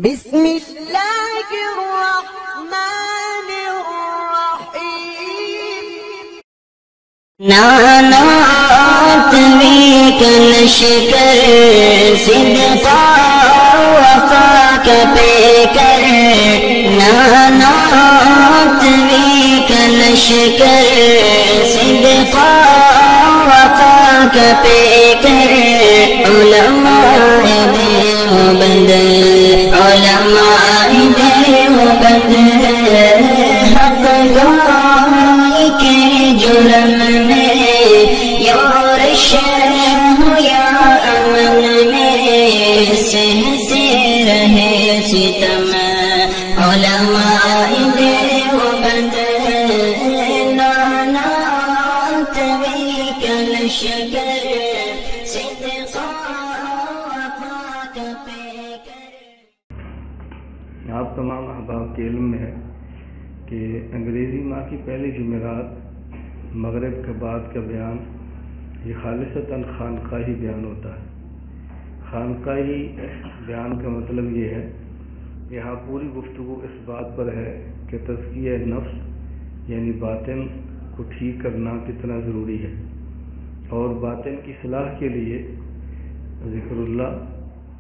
بسم اللہ الرحمن الرحیم نانات ویک لشکر صدقا وفا کا پیکر نانات ویک لشکر صدقا وفا کا پیکر علماء دیوبند علماء دیوبند حق گواہی کے جرم میں یا رشم یا امن میں سہتے رہے ستم علماء دیوبند نانات ویک لشکر صدقا وفا کا پیکر۔ آپ تمام احباب کے علم میں ہے کہ انگریزی ماہ کی پہلی جمعرات مغرب کے بعد کا بیان یہ خالصتاً خانقاہی بیان ہوتا ہے۔ خانقاہی بیان کا مطلب یہ ہے کہ یہاں پوری گفتگو اس بات پر ہے کہ تزکیہ نفس یعنی باطن کو ٹھیک کرنا کتنا ضروری ہے اور باطن کی اصلاح کے لیے ذکر اللہ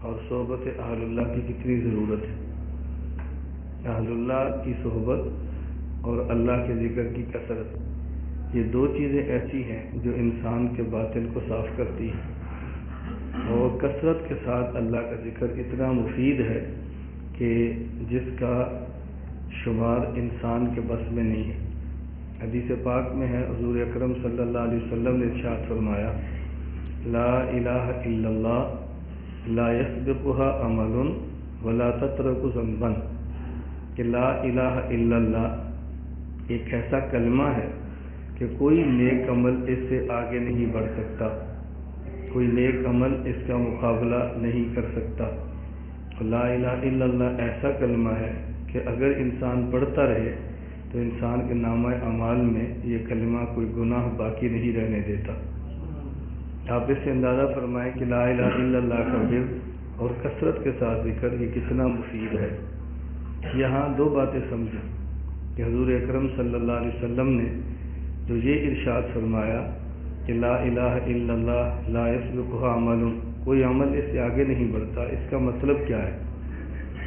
اور صحبت اہل اللہ کی کتنی ضرورت ہے۔ اہل اللہ کی صحبت اور اللہ کے ذکر کی کثرت یہ دو چیزیں ایسی ہیں جو انسان کے باطن کو صاف کرتی ہیں، اور کثرت کے ساتھ اللہ کا ذکر اتنا مفید ہے کہ جس کا شمار انسان کے بس میں نہیں ہے۔ حدیث پاک میں ہے حضور اکرم صلی اللہ علیہ وسلم نے ارشاد فرمایا لا الہ الا اللہ لا یسبقها عمل ولا تترک ذنبا، کہ لا الہ الا اللہ ایک ایسا کلمہ ہے کہ کوئی نیک عمل اس سے آگے نہیں بڑھ سکتا، کوئی نیک عمل اس کا مقابلہ نہیں کر سکتا۔ لا الہ الا اللہ ایسا کلمہ ہے کہ اگر انسان پڑھتا رہے تو انسان کے نامہ اعمال میں یہ کلمہ کوئی گناہ باقی نہیں رہنے دیتا۔ آپ اس سے اندازہ فرمائیں کہ لا الہ الا اللہ کا ورد اور کثرت کے ساتھ ذکر یہ کتنا مفید ہے۔ یہاں دو باتیں سمجھیں کہ حضور اکرم صلی اللہ علیہ وسلم نے جو یہ ارشاد فرمایا کہ لا الہ الا اللہ لا یسبقها عمل، کوئی عمل اس سے آگے نہیں بڑھتا، اس کا مطلب کیا ہے؟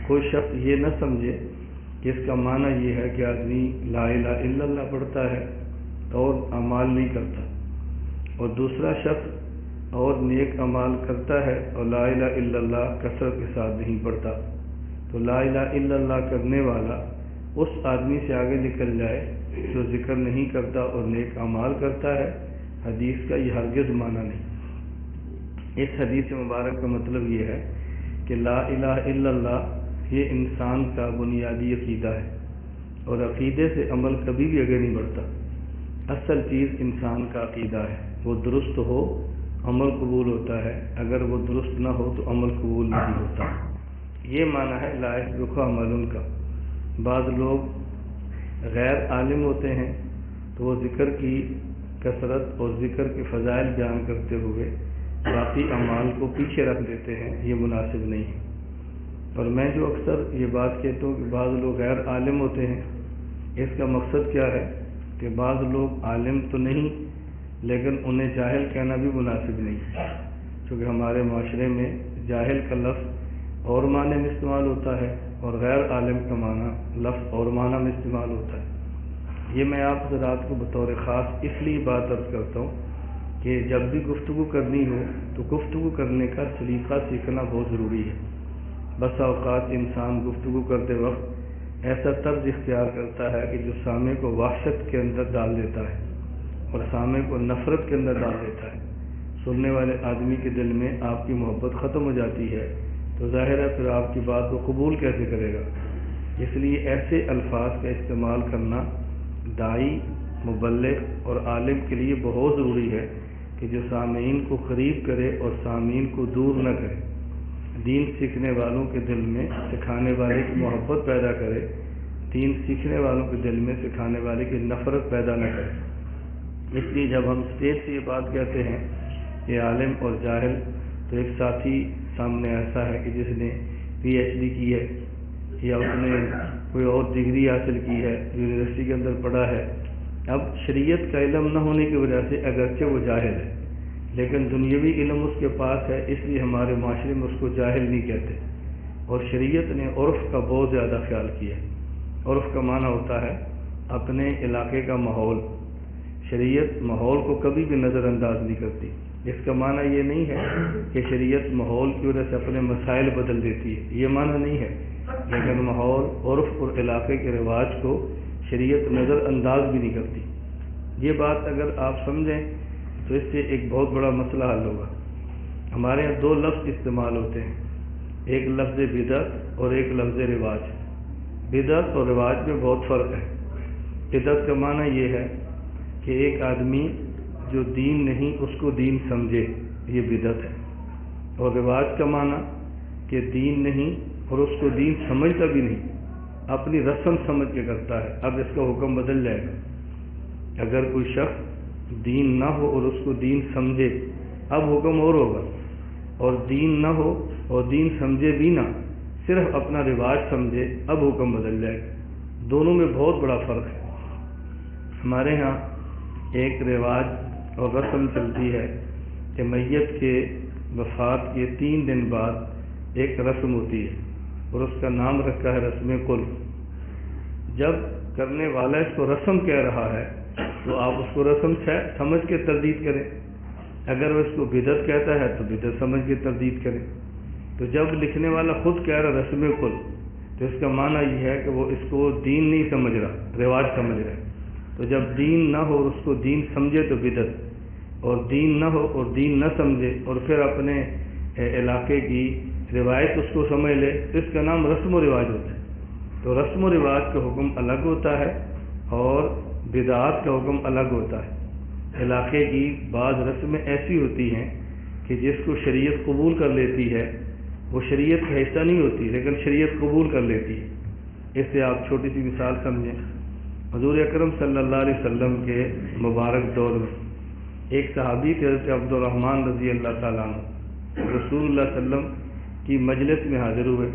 کوئی شخص یہ نہ سمجھے کہ اس کا معنی یہ ہے کہ آدمی لا الہ الا اللہ پڑھتا ہے اور اعمال نہیں کرتا، اور دوسرا شخص اور نیک اعمال کرتا ہے اور لا الہ الا اللہ کثرت کے ساتھ نہیں پڑھتا، تو لا الہ الا اللہ کرنے والا اس آدمی سے آگے نکل جائے جو ذکر نہیں کرتا اور نیک اعمال کرتا ہے۔ حدیث کا یہ ہرگز معنی نہیں۔ اس حدیث مبارک کا مطلب یہ ہے کہ لا الہ الا اللہ یہ انسان کا بنیادی عقیدہ ہے، اور عقیدے سے عمل کبھی بھی آگے نہیں بڑھتا۔ اصل چیز انسان کا عقیدہ ہے، وہ درست ہو عمل قبول ہوتا ہے، اگر وہ درست نہ ہو تو عمل قبول نہیں ہوتا۔ یہ معنی ہے لا یسبقها عمل کا۔ بعض لوگ غیر عالم ہوتے ہیں تو وہ ذکر کی کثرت اور ذکر کے فضائل بیان کرتے ہوئے باقی اعمال کو پیچھے رکھ دیتے ہیں، یہ مناسب نہیں ہے۔ اور میں جو اکثر یہ بات کہتا ہوں کہ بعض لوگ غیر عالم ہوتے ہیں، اس کا مقصد کیا ہے کہ بعض لوگ عالم تو نہیں لیکن انہیں جاہل کہنا بھی مناسب نہیں، کیونکہ ہمارے معاشرے میں جاہل کا لفظ اور معنی میں استعمال ہوتا ہے اور غیر عالم کا معنی لفظ اور معنی میں استعمال ہوتا ہے۔ یہ میں آپ حضرات کو بطور خاص اس لیے بات عرض کرتا ہوں کہ جب بھی گفتگو کرنی ہو تو گفتگو کرنے کا سلیقہ سیکھنا بہت ضروری ہے۔ بس اوقات انسان گفتگو کرتے وقت ایسا طرز اختیار کرتا ہے کہ جو سامع کو وحشت کے اندر ڈال دیتا ہے اور سامع کو نفرت کے اندر ڈال دیتا ہے۔ سننے والے آدمی کے دل میں آپ کی محبت ختم ہو جاتی ہے تو ظاہر ہے پھر آپ کی بات کو قبول کیسے کرے گا۔ اس لیے ایسے الفاظ کا استعمال کرنا داعی، مبلغ اور عالم کے لیے بہت ضروری ہے کہ جو سامعین کو قریب کرے اور سامعین کو دور نہ کرے، دین سیکھنے والوں کے دل میں سکھانے والے کی محبت پیدا کرے، دین سیکھنے والوں کے دل میں سکھانے والے کی نفرت پیدا نہ کرے۔ اس لیے جب ہم اسٹیج سے یہ بات کہتے ہیں کہ عالم اور جاہل، تو ایک ساتھی سامنے ایسا ہے کہ جس نے PhD کی ہے یا اس نے کوئی اور ڈگری حاصل کی ہے، یونیورسٹی کے اندر پڑھا ہے، اب شریعت کا علم نہ ہونے کی وجہ سے اگرچہ وہ جاہل ہے لیکن دنیاوی علم اس کے پاس ہے، اس لیے ہمارے معاشرے میں اس کو جاہل نہیں کہتے۔ اور شریعت نے عرف کا بہت زیادہ خیال کیا ہے۔ عرف کا معنی ہوتا ہے اپنے علاقے کا ماحول۔ شریعت ماحول کو کبھی بھی نظر انداز نہیں کرتی۔ اس کا معنی یہ نہیں ہے کہ شریعت ماحول کی وجہ سے اپنے مسائل بدل دیتی ہے، یہ معنی نہیں ہے، لیکن ماحول، عرف اور علاقے کے رواج کو شریعت نظر انداز بھی نہیں کرتی۔ یہ بات اگر آپ سمجھیں تو اس سے ایک بہت بڑا مسئلہ حل ہوگا۔ ہمارے یہاں دو لفظ استعمال ہوتے ہیں، ایک لفظ بدعت اور ایک لفظ رواج۔ بدعت اور رواج میں بہت فرق ہے۔ بدعت کا معنی یہ ہے کہ ایک آدمی جو دین نہیں اس کو دین سمجھے، یہ بدعت ہے۔ اور رواج کا معنی کہ دین نہیں اور اس کو دین سمجھتا بھی نہیں، اپنی رسم سمجھ کے کرتا ہے۔ اب اس کا حکم بدل جائے گا۔ اگر کوئی شخص دین نہ ہو اور اس کو دین سمجھے، اب حکم اور ہوگا، اور دین نہ ہو اور دین سمجھے بھی نہ، صرف اپنا رواج سمجھے، اب حکم بدل جائے گا۔ دونوں میں بہت بڑا فرق ہے۔ ہمارے ہاں ایک رواج اور رسم چلتی ہے کہ میت کے وفات کے 3 دن بعد ایک رسم ہوتی ہے اور اس کا نام رکھا ہے رسم قلب۔ جب کرنے والا اس کو رسم کہہ رہا ہے تو آپ اس کو رسم سمجھ کے تردید کریں، اگر وہ اس کو بدعت کہتا ہے تو بدعت سمجھ کے تردید کریں۔ تو جب لکھنے والا خود کہہ رہا رسم قلب تو اس کا معنی یہ ہے کہ وہ اس کو دین نہیں سمجھ رہا، رواج سمجھ رہا ہے۔ تو جب دین نہ ہو اور اس کو دین سمجھے تو بدعت، اور دین نہ ہو اور دین نہ سمجھے اور پھر اپنے علاقے کی روایت اس کو سمجھ لے تو اس کا نام رسم و رواج ہوتا ہے۔ تو رسم و رواج کا حکم الگ ہوتا ہے اور بدعات کا حکم الگ ہوتا ہے۔ علاقے کی بعض رسمیں ایسی ہوتی ہیں کہ جس کو شریعت قبول کر لیتی ہے، وہ شریعت کا حصہ نہیں ہوتی لیکن شریعت قبول کر لیتی ہے۔ اس سے آپ چھوٹی سی مثال سمجھیں، حضور اکرم صلی اللہ علیہ وسلم کے مبارک دور میں ایک صحابی تھے حضرت عبد الرحمن رضی اللہ تعالیٰ عنہ، رسول اللہ صلی اللہ علیہ وسلم کی مجلس میں حاضر ہوئے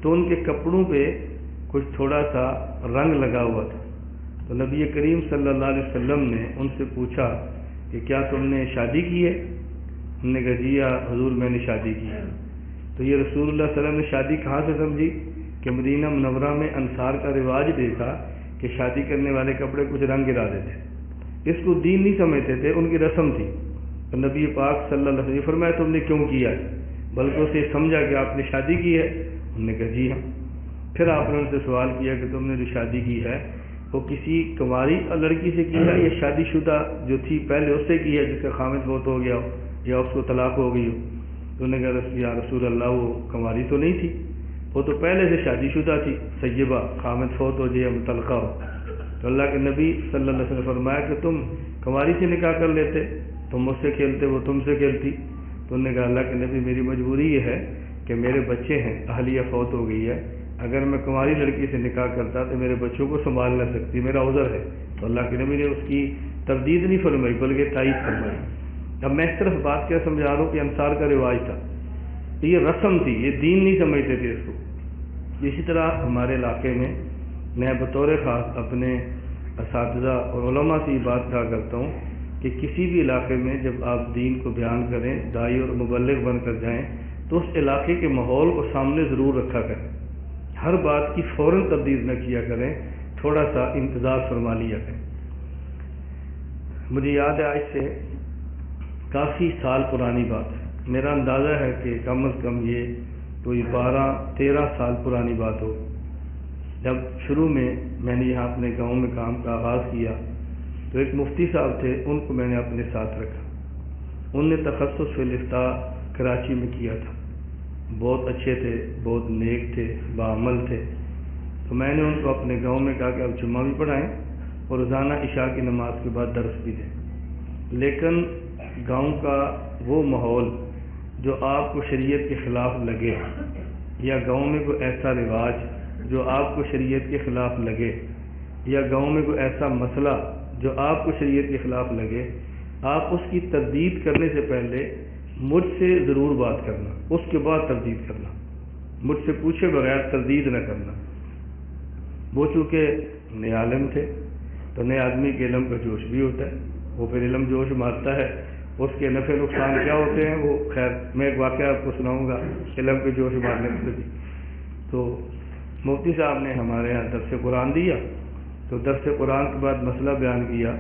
تو ان کے کپڑوں پہ کچھ تھوڑا سا رنگ لگا ہوا تھا۔ تو نبی کریم صلی اللہ علیہ وسلم نے ان سے پوچھا کہ کیا تم نے شادی کی ہے؟ انہوں نے کہا جی یا حضور میں نے شادی کی ہے۔ تو یہ رسول اللہ صلی اللہ علیہ وسلم نے شادی کہاں سے سمجھی کہ مدینہ منورہ میں انصار کا رواج دیکھا کہ شادی کرنے والے کپڑے کچھ رنگ گرا دیتے، اس کو دین نہیں سمجھتے تھے، ان کی رسم تھی۔ تو نبی پاک صلی اللہ علیہ وسلم نے فرمایا تم نے کیوں کیا ہے؟ بلکہ اسے سمجھا کہ آپ نے شادی کی ہے۔ انہوں نے کہا جی ہاں۔ پھر آپ نے ان سے سوال کیا کہ تم نے جو شادی کی ہے وہ کسی کنواری لڑکی سے کی ہے یا شادی شدہ جو تھی پہلے اس سے کی ہے جس کا خامد فوت ہو گیا ہو یا اس کو طلاق ہو گئی ہو؟ تو انہوں نے کہا یا رسول اللہ وہ کنواری تو نہیں تھی، وہ تو پہلے سے شادی شدہ تھی، سیبہ، خامد فوت ہو جائے مطلقہ ہو۔ تو اللہ کے نبی صلی اللہ علیہ وسلم نے فرمایا کہ تم کنواری سے نکاح کر لیتے، تم مجھ سے کھیلتے وہ تم سے کھیلتی۔ تو انہوں نے کہا اللہ کے نبی میری مجبوری یہ ہے کہ میرے بچے ہیں، اہلیہ فوت ہو گئی ہے، اگر میں کنواری لڑکی سے نکاح کرتا تو میرے بچوں کو سنبھال نہ سکتی، میرا عذر ہے۔ تو اللہ کے نبی نے اس کی تردید نہیں فرمائی بلکہ تائید فرمائی۔ اب میں اس طرف بات کیا سمجھا رہا ہوں کہ انصار کا رواج تھا، یہ رسم تھی، یہ دین نہیں سمجھتے تھے اس کو۔ اسی طرح ہمارے علاقے میں میں بطور خاص اپنے اساتذہ اور علماء سے یہ بات کہا کرتا ہوں کہ کسی بھی علاقے میں جب آپ دین کو بیان کریں، داعی اور مبلغ بن کر جائیں تو اس علاقے کے ماحول کو سامنے ضرور رکھا کریں، ہر بات کی فوراً تردید نہ کیا کریں، تھوڑا سا انتظار فرما لیا کریں۔ مجھے یاد ہے آج سے کافی سال پرانی بات ہے، میرا اندازہ ہے کہ کم از کم یہ کوئی 12-13 سال پرانی بات ہو۔ جب شروع میں نے یہاں اپنے گاؤں میں کام کا آغاز کیا تو ایک مفتی صاحب تھے، ان کو میں نے اپنے ساتھ رکھا۔ ان نے تخصص فی الافتاء کراچی میں کیا تھا، بہت اچھے تھے، بہت نیک تھے، باعمل تھے۔ تو میں نے ان کو اپنے گاؤں میں کہا کہ آپ جمعہ بھی پڑھائیں اور روزانہ عشاء کی نماز کے بعد درس بھی دیں، لیکن گاؤں کا وہ ماحول جو آپ کو شریعت کے خلاف لگے، یا گاؤں میں کوئی ایسا رواج جو آپ کو شریعت کے خلاف لگے، یا گاؤں میں کوئی ایسا مسئلہ جو آپ کو شریعت کے خلاف لگے، آپ اس کی تردید کرنے سے پہلے مجھ سے ضرور بات کرنا، اس کے بعد تردید کرنا۔ مجھ سے پوچھے بغیر تردید نہ کرنا۔ وہ چونکہ نئے عالم تھے تو نئے آدمی کے علم کا جوش بھی ہوتا ہے، وہ پھر علم جوش مارتا ہے، اس کے نفع نقصان کیا ہوتے ہیں وہ خیر میں ایک واقعہ آپ کو سناؤں گا علم کے جوش مارنے سے بھی۔ تو مفتی صاحب نے ہمارے یہاں درس قرآن دیا، تو درس قرآن کے بعد مسئلہ بیان کیا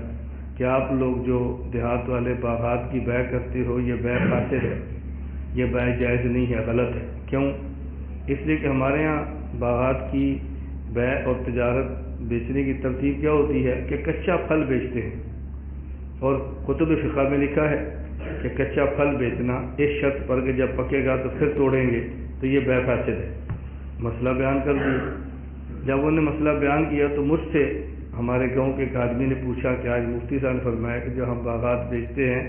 کہ آپ لوگ جو دیہات والے باغات کی بیع کرتے ہو یہ بیع فاسد ہے، یہ بیع جائز نہیں ہے، غلط ہے۔ کیوں؟ اس لیے کہ ہمارے یہاں باغات کی بیع اور تجارت بیچنے کی ترتیب کیا ہوتی ہے کہ کچا پھل بیچتے ہیں، اور کتب فقہ میں لکھا ہے کہ کچا پھل بیچنا اس شرط پر کہ جب پکے گا تو پھر توڑیں گے تو یہ بیع فاسد ہے۔ مسئلہ بیان کر دیا۔ جب انہوں نے مسئلہ بیان کیا تو مجھ سے ہمارے گاؤں کے ایک آدمی نے پوچھا کہ آج مفتی صاحب نے فرمایا کہ جو ہم باغات بیچتے ہیں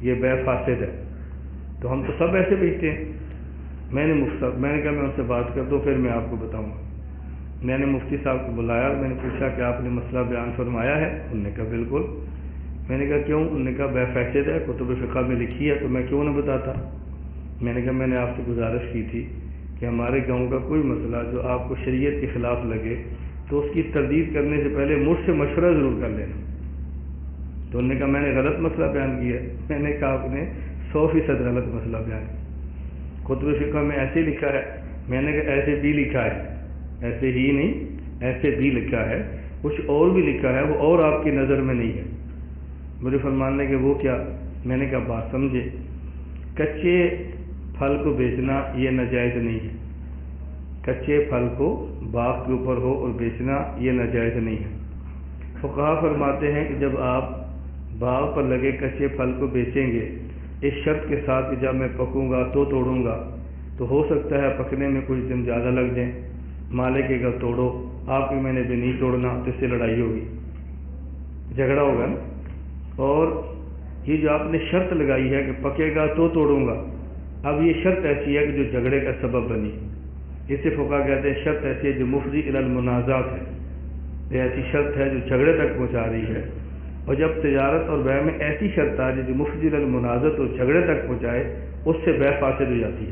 یہ بیع فاسد ہے، تو ہم تو سب ایسے بیچتے ہیں۔ میں نے کہا میں ان سے بات کر دوں پھر میں آپ کو بتاؤں گا۔ میں نے مفتی صاحب کو بلایا اور میں نے پوچھا کہ آپ نے مسئلہ بیان فرمایا ہے؟ انہوں نے کہا بالکل۔ میں نے کہا کیوں؟ انہوں نے کہا بیع فاسد ہے، کتب فقہ میں لکھی ہے، تو میں کیوں نہ بتاتا۔ میں نے کہا میں نے آپ سے گزارش کی تھی کہ ہمارے گاؤں کا کوئی مسئلہ جو آپ کو شریعت کے خلاف لگے تو اس کی تردید کرنے سے پہلے مجھ سے مشورہ ضرور کر لینا۔ تو انہوں نے کہا میں نے غلط مسئلہ بیان کیا۔ میں نے کہا آپ نے 100% غلط مسئلہ بیان کیا، کتب فقہ میں ایسے لکھا ہے۔ میں نے کہا ایسے بھی لکھا ہے، ایسے ہی نہیں ایسے بھی لکھا ہے، کچھ اور بھی لکھا ہے، وہ اور آپ کی نظر میں نہیں ہے۔ مجھے فرمانے کہ وہ کیا؟ میں نے کہا بات سمجھے، کچے پھل کو بیچنا یہ ناجائز نہیں ہے، کچے پھل کو باغ کے اوپر ہو اور بیچنا یہ ناجائز نہیں ہے۔ فقہا فرماتے ہیں کہ جب آپ باغ پر لگے کچے پھل کو بیچیں گے اس شرط کے ساتھ کہ جب میں پکوں گا تو توڑوں گا، تو ہو سکتا ہے پکنے میں کچھ دن زیادہ لگ جائیں، مالک کے گا توڑو، آپ کی میں نے بھی نہیں توڑنا تو اس سے لڑائی ہوگی، جھگڑا ہوگا نا۔ اور یہ جو آپ نے شرط لگائی ہے کہ پکے گا تو توڑوں گا، اب یہ شرط ایسی ہے کہ جو جھگڑے کا سبب بنی، اسے فقہا کہتے ہیں شرط ایسی ہے جو مفضی الی المنازعات ہے، یہ ایسی شرط ہے جو جھگڑے تک پہنچا رہی ہے۔ اور جب تجارت اور بیع میں ایسی شرط آ جائے جو مفضی الی المنازعات اور جھگڑے تک پہنچائے اس سے بیع فاسد ہو جاتی ہے۔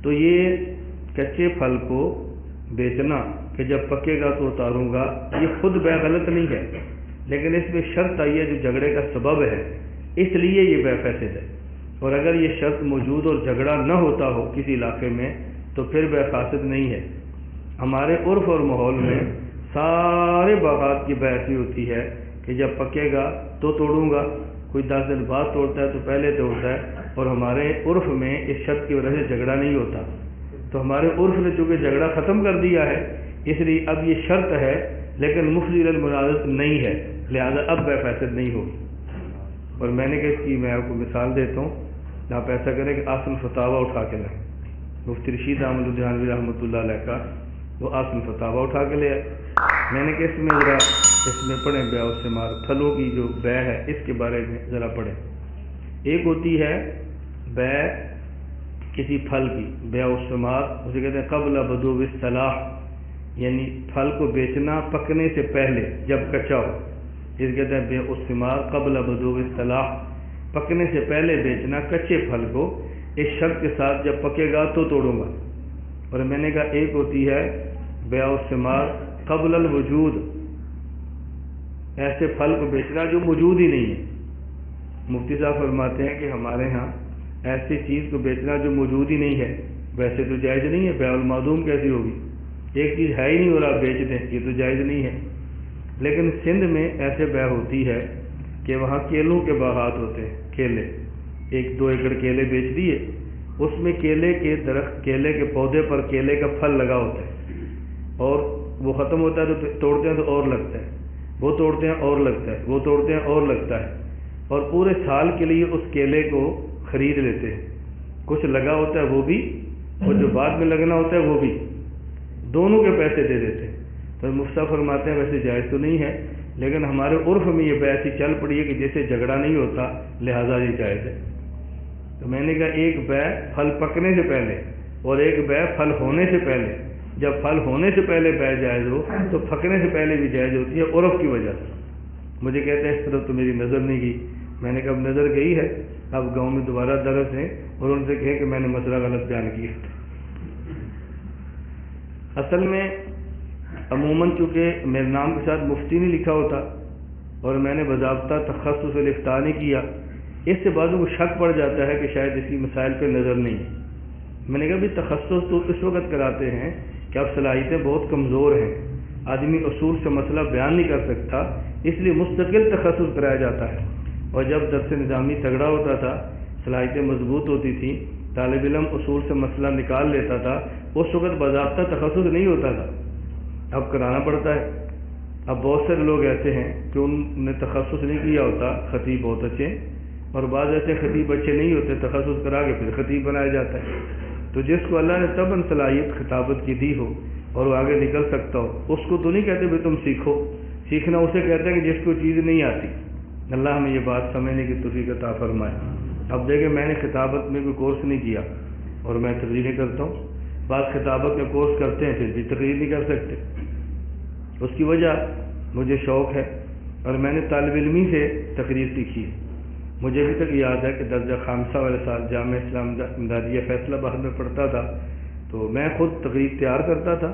تو یہ کچے پھل کو بیچنا کہ جب پکے گا تو اتاروں گا یہ خود بیع غلط نہیں ہے، لیکن اس میں شرط آئی ہے جو جھگڑے کا سبب ہے، اس لیے یہ بیع فاسد ہے۔ اور اگر یہ شرط موجود اور جھگڑا نہ ہوتا ہو کسی علاقے میں تو پھر بیع فاسد نہیں ہے۔ ہمارے عرف اور ماحول میں سارے باغات کی بیع ایسی ہوتی ہے کہ جب پکے گا تو توڑوں گا، کوئی 10 دن بعد توڑتا ہے تو پہلے توڑتا ہے، اور ہمارے عرف میں اس شرط کی وجہ سے جھگڑا نہیں ہوتا۔ تو ہمارے عرف نے چونکہ جھگڑا ختم کر دیا ہے اس لیے اب یہ شرط ہے لیکن مفضی الی المنازعات نہیں ہے، لہذا اب بیع فاسد نہیں ہوگی۔ اور میں نے کہا اس کی میں آپ کو مثال دیتا ہوں، آپ ایسا کریں کہ آسن فتاویٰ اٹھا کے لیں، مفتی رشید احمد لدھیانوی رحمۃ اللہ علیہ کا وہ آسن فتاویٰ اٹھا کے لے آئے۔ میں نے کہا اس میں پڑھیں بیع و ثمار، پھلوں کی جو بیع ہے اس کے بارے میں ذرا پڑھیں۔ ایک ہوتی ہے بیع کسی پھل کی، بیع و ثمار اسے کہتے ہیں قبل بدو الصلاح، یعنی پھل کو بیچنا پکنے سے پہلے جب کچا ہو، اس کہتے ہیں بیع الثمار قبل بدو الصلاح، پکنے سے پہلے بیچنا کچے پھل کو اس شرط کے ساتھ جب پکے گا تو توڑوں گا۔ اور میں نے کہا ایک ہوتی ہے بیع الثمار قبل الوجود، ایسے پھل کو بیچنا جو موجود ہی نہیں ہے۔ مفتی صاحب فرماتے ہیں کہ ہمارے ہاں ایسی چیز کو بیچنا جو موجود ہی نہیں ہے ویسے تو جائز نہیں ہے، بیع المعدوم کیسی ہوگی؟ ایک چیز ہے ہی نہیں اور آپ بیچ دیں، یہ تو جائز نہیں ہے۔ لیکن سندھ میں ایسے بیع ہوتی ہے کہ وہاں کیلوں کے باغات ہوتے ہیں، کیلے 1-2 ایکڑ کیلے بیچ دیے، اس میں کیلے کے درخت، کیلے کے پودے پر کیلے کا پھل لگا ہوتا ہے، اور وہ ختم ہوتا ہے تو توڑتے ہیں تو اور لگتا ہے، وہ توڑتے ہیں اور لگتا ہے، وہ توڑتے ہیں اور لگتا ہے، اور پورے سال کے لیے اس کیلے کو خرید لیتے ہیں۔ کچھ لگا ہوتا ہے وہ بھی، اور جو بعد میں لگنا ہوتا ہے وہ بھی، دونوں کے پیسے دے دیتے ہیں۔ تو مفتی فرماتے ہیں ویسے جائز تو نہیں ہے، لیکن ہمارے عرف میں یہ بیع ایسی چل پڑی ہے کہ جیسے جھگڑا نہیں ہوتا لہذا یہ جائز ہے۔ تو میں نے کہا ایک بیع پھل پکنے سے پہلے اور ایک بیع پھل ہونے سے پہلے، جب پھل ہونے سے پہلے بیع جائز ہو تو پکنے سے پہلے بھی جائز ہوتی ہے عرف کی وجہ سے۔ مجھے کہتے ہیں اس طرف تو میری نظر نہیں گئی۔ میں نے کہا اب نظر گئی ہے، اب گاؤں میں دوبارہ درس ہے اور ان سے کہیں کہ میں نے مسئلہ غلط بیان کیا۔ اصل میں عموماً چونکہ میرے نام کے ساتھ مفتی نہیں لکھا ہوتا اور میں نے باضابطہ تخصص الافتاء نہیں کیا، اس سے بعضوں کو شک پڑ جاتا ہے کہ شاید اس کی مسائل پہ نظر نہیں ہے۔ میں نے کہا بھی تخصص تو اس وقت کراتے ہیں کہ اب صلاحیتیں بہت کمزور ہیں، آدمی اصول سے مسئلہ بیان نہیں کر سکتا، اس لیے مستقل تخصص کرایا جاتا ہے۔ اور جب درس نظامی تگڑا ہوتا تھا، صلاحیتیں مضبوط ہوتی تھیں، طالب علم اصول سے مسئلہ نکال لیتا تھا، اس وقت باضابطہ تخصص نہیں ہوتا تھا، اب کرانا پڑتا ہے۔ اب بہت سارے لوگ ایسے ہیں کہ ان نے تخصص نہیں کیا ہوتا، خطیب بہت اچھے ہیں، اور بعض ایسے خطیب اچھے نہیں ہوتے، تخصص کرا کے پھر خطیب بنایا جاتا ہے۔ تو جس کو اللہ نے طبعاً صلاحیت خطابت کی دی ہو اور وہ آگے نکل سکتا ہو، اس کو تو نہیں کہتے بھائی تم سیکھو، سیکھنا اسے کہتے ہیں کہ جس کو چیز نہیں آتی۔ اللہ ہمیں یہ بات سمجھنے کی توفیق عطا فرمائے۔ اب دیکھیں میں نے خطابت میں کوئی کورس نہیں کیا اور میں تقریریں کرتا ہوں، بعض خطابت کا کورس کرتے ہیں پھر بھی تقریر نہیں کر سکتے۔ اس کی وجہ مجھے شوق ہے اور میں نے طالب علمی سے تقریر سیکھی ہے۔ مجھے ابھی تک یاد ہے کہ درجہ خامسہ والے سال جامعہ اسلام امدادیہ فیصل آباد میں پڑھتا تھا تو میں خود تقریر تیار کرتا تھا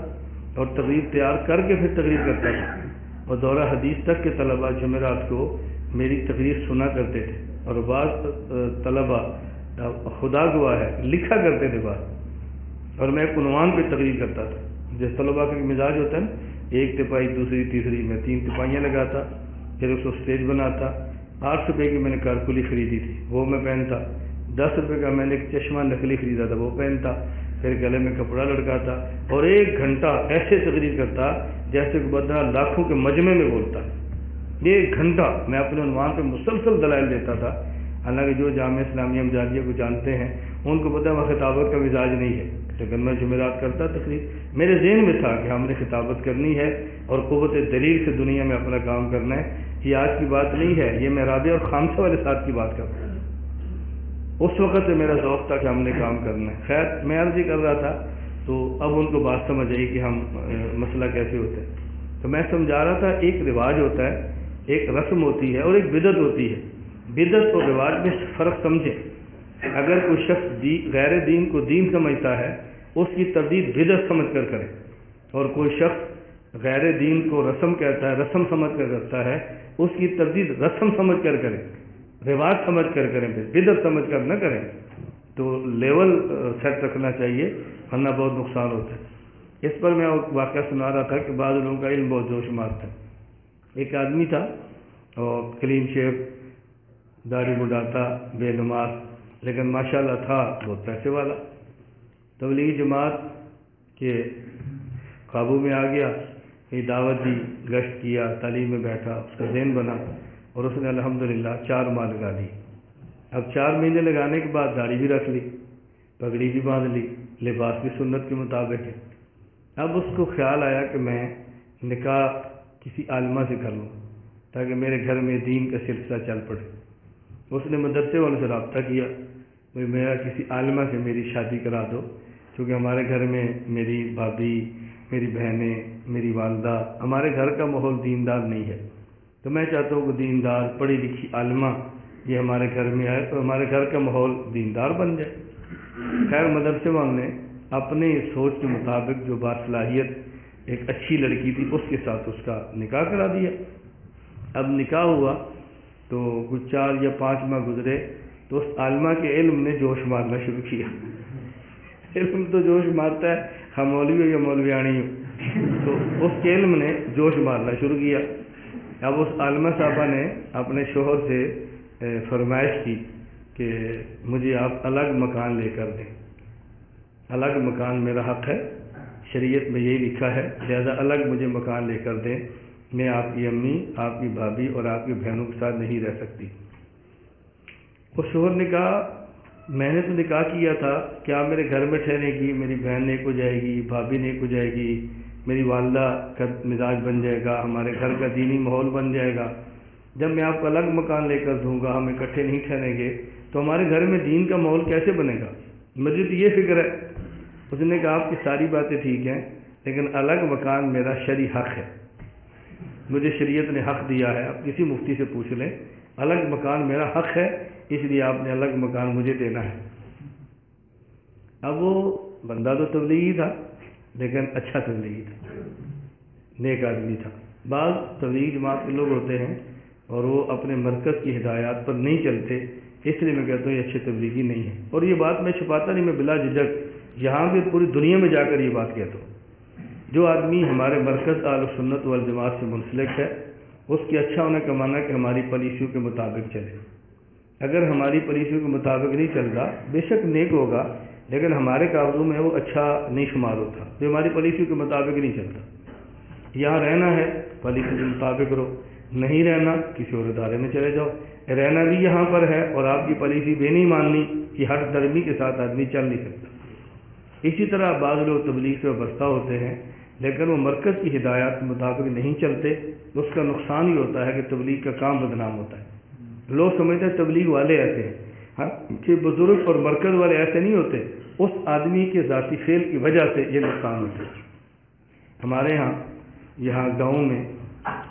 اور تقریر تیار کر کے پھر تقریر کرتا تھا، اور دورہ حدیث تک کے طلباء جمعرات کو میری تقریر سنا کرتے تھے، اور بعض طلباء خدا گواہ ہے لکھا کرتے تھے بات، اور میں ایک عنوان پہ تقریر کرتا تھا۔ جس طلباء کا مزاج ہوتا ہے نا، ایک تپائی دوسری تیسری میں 3 تپائیاں لگاتا، پھر اس کو اسٹیج بناتا۔ 8 روپے کی میں نے کارکلی خریدی تھی، وہ میں پہنتا۔ 10 روپے کا میں نے ایک چشمہ نقلی خریدا تھا، وہ پہنتا، پھر گلے میں کپڑا لٹکاتا اور 1 گھنٹہ ایسے تقریر کرتا جیسے کہ بندہ لاکھوں کے مجمع میں بولتا۔ 1 گھنٹہ میں اپنے عنوان پہ مسلسل دلائل دیتا تھا۔ حالانکہ جو جامعہ اسلامیہ امدادیہ کو جانتے ہیں ان کو پتہ ہے وہ خطابت کا مزاج نہیں ہے، لیکن میں جمعرات کرتا تقریر۔ میرے ذہن میں تھا کہ ہم نے خطابت کرنی ہے اور قوت دلیل سے دنیا میں اپنا کام کرنا ہے۔ یہ آج کی بات نہیں ہے، یہ میں رابعہ اور خامسہ والے ساتھ کی بات کرتا ہوں۔ اس وقت سے میرا ذوق تھا کہ ہم نے کام کرنا ہے۔ خیر میں عرض ہی کر رہا تھا تو اب ان کو بات سمجھ آئی کہ ہم مسئلہ کیسے ہوتا ہے۔ تو میں سمجھا رہا تھا ایک رواج ہوتا ہے، ایک رسم ہوتی ہے اور ایک بدعت ہوتی ہے۔ بدعت اور رواج میں فرق سمجھیں۔ اگر کوئی شخص غیر دین کو دین سمجھتا ہے اس کی تردید بدعت سمجھ کر کرے، اور کوئی شخص غیر دین کو رسم کہتا ہے، رسم سمجھ کر کرتا ہے، اس کی تردید رسم سمجھ کر کرے، رواج سمجھ کر کریں، بدعت سمجھ کر نہ کریں۔ تو لیول سیٹ رکھنا چاہیے ورنہ بہت نقصان ہوتا ہے۔ اس پر میں واقعہ سنا رہا تھا کہ بعض لوگوں کا علم بہت جوش مارتا ہے۔ ایک آدمی تھا اور کلین شیو، داڑھی مڈاتا، بے نماز، لیکن ماشاءاللہ تھا بہت پیسے والا۔ تبلیغی جماعت کے قابو میں آ گیا، دعوت دی، گشت کیا، تعلیم میں بیٹھا، اس کا ذہن بنا اور اس نے الحمدللہ 4 ماہ لگا دی۔ اب 4 مہینے لگانے کے بعد داڑھی بھی رکھ لی، پگڑی بھی باندھ لی، لباس بھی سنت کے مطابق ہے۔ اب اس کو خیال آیا کہ میں نکاح کسی عالمہ سے کر لوں تاکہ میرے گھر میں دین کا سلسلہ چل پڑے۔ اس نے مدرسے والوں سے رابطہ کیا، میرا کسی عالمہ سے میری شادی کرا دو، کیونکہ ہمارے گھر میں میری بھابھی، میری بہنیں، میری والدہ، ہمارے گھر کا ماحول دیندار نہیں ہے، تو میں چاہتا ہوں کہ دیندار پڑھی لکھی عالمہ یہ ہمارے گھر میں آئے تو ہمارے گھر کا ماحول دیندار بن جائے۔ خیر مدرسے والوں نے اپنے سوچ کے مطابق جو باصلاحیت ایک اچھی لڑکی تھی اس کے ساتھ اس کا نکاح کرا دیا۔ اب نکاح ہوا تو کچھ 4 یا 5 ماہ گزرے تو اس عالمہ کے علم نے جوش مارنا شروع کیا۔ علم تو جوش مارتا ہے، ہم مولوی ہو یا مولویانی ہو، تو اس کے علم نے جوش مارنا شروع کیا۔ اب اس عالمہ صاحبہ نے اپنے شوہر سے فرمائش کی کہ مجھے آپ الگ مکان لے کر دیں، الگ مکان میرا حق ہے، شریعت میں یہی لکھا ہے، لہذا الگ مجھے مکان لے کر دیں، میں آپ کی امی، آپ کی بھابھی اور آپ کی بہنوں کے ساتھ نہیں رہ سکتی۔ اس شوہر نے کہا میں نے تو نکاح کیا تھا، کیا میرے گھر میں ٹھہرے گی، میری بہن نیک ہو جائے گی، بھابھی نیک ہو جائے گی، میری والدہ کا مزاج بن جائے گا، ہمارے گھر کا دینی ماحول بن جائے گا۔ جب میں آپ کو الگ مکان لے کر دوں گا، ہم اکٹھے نہیں ٹھہریں گے تو ہمارے گھر میں دین کا ماحول کیسے بنے گا؟ مجھے تو یہ فکر ہے۔ اس نے کہا آپ کی ساری باتیں ٹھیک ہیں لیکن الگ مکان میرا شرعی حق ہے، مجھے شریعت نے حق دیا ہے، آپ کسی مفتی سے پوچھ لیں، الگ مکان میرا حق ہے، اس لیے آپ نے الگ مکان مجھے دینا ہے۔ اب وہ بندہ تو تبلیغی تھا، لیکن اچھا تبلیغی تھا، نیک آدمی تھا۔ بعض تبلیغ جماعت کے لوگ ہوتے ہیں اور وہ اپنے مرکز کی ہدایات پر نہیں چلتے، اس لیے میں کہتا ہوں یہ اچھے تبلیغی نہیں ہے، اور یہ بات میں چھپاتا نہیں، میں بلا جھجک یہاں بھی پوری دنیا میں جا کر یہ بات کہتا ہوں۔ جو آدمی ہمارے مرکز اہل سنت والجماعت سے منسلک ہے، اس کی اچھا ہونے کا معنی ہے کہ ہماری پالیسیوں کے مطابق چلے۔ اگر ہماری پالیسیوں کے مطابق نہیں چل رہا، بے شک نیک ہوگا، لیکن ہمارے کاغذوں میں وہ اچھا نہیں شمار ہوتا، جو ہماری پالیسیوں کے مطابق نہیں چلتا۔ یہاں رہنا ہے پالیسی کے مطابق رہو، نہیں رہنا کسی اور ادارے میں چلے جاؤ، رہنا بھی یہاں پر ہے اور آپ کی پالیسی بھی نہیں ماننی کہ ہر درمی کے ساتھ آدمی چل نہیں سکتا۔ اسی طرح بعض لوگ تبلیغ سے وابستہ ہوتے ہیں لیکن وہ مرکز کی ہدایات کے مطابق نہیں چلتے، اس کا نقصان ہی ہوتا ہے کہ تبلیغ کا کام بدنام ہوتا ہے۔ لوگ سمجھتے ہیں تبلیغ والے ایسے ہیں، ہاں کہ بزرگ اور مرکز والے ایسے نہیں ہوتے، اس آدمی کے ذاتی فعل کی وجہ سے یہ نقصان ہوتا ہے۔ ہمارے یہاں گاؤں میں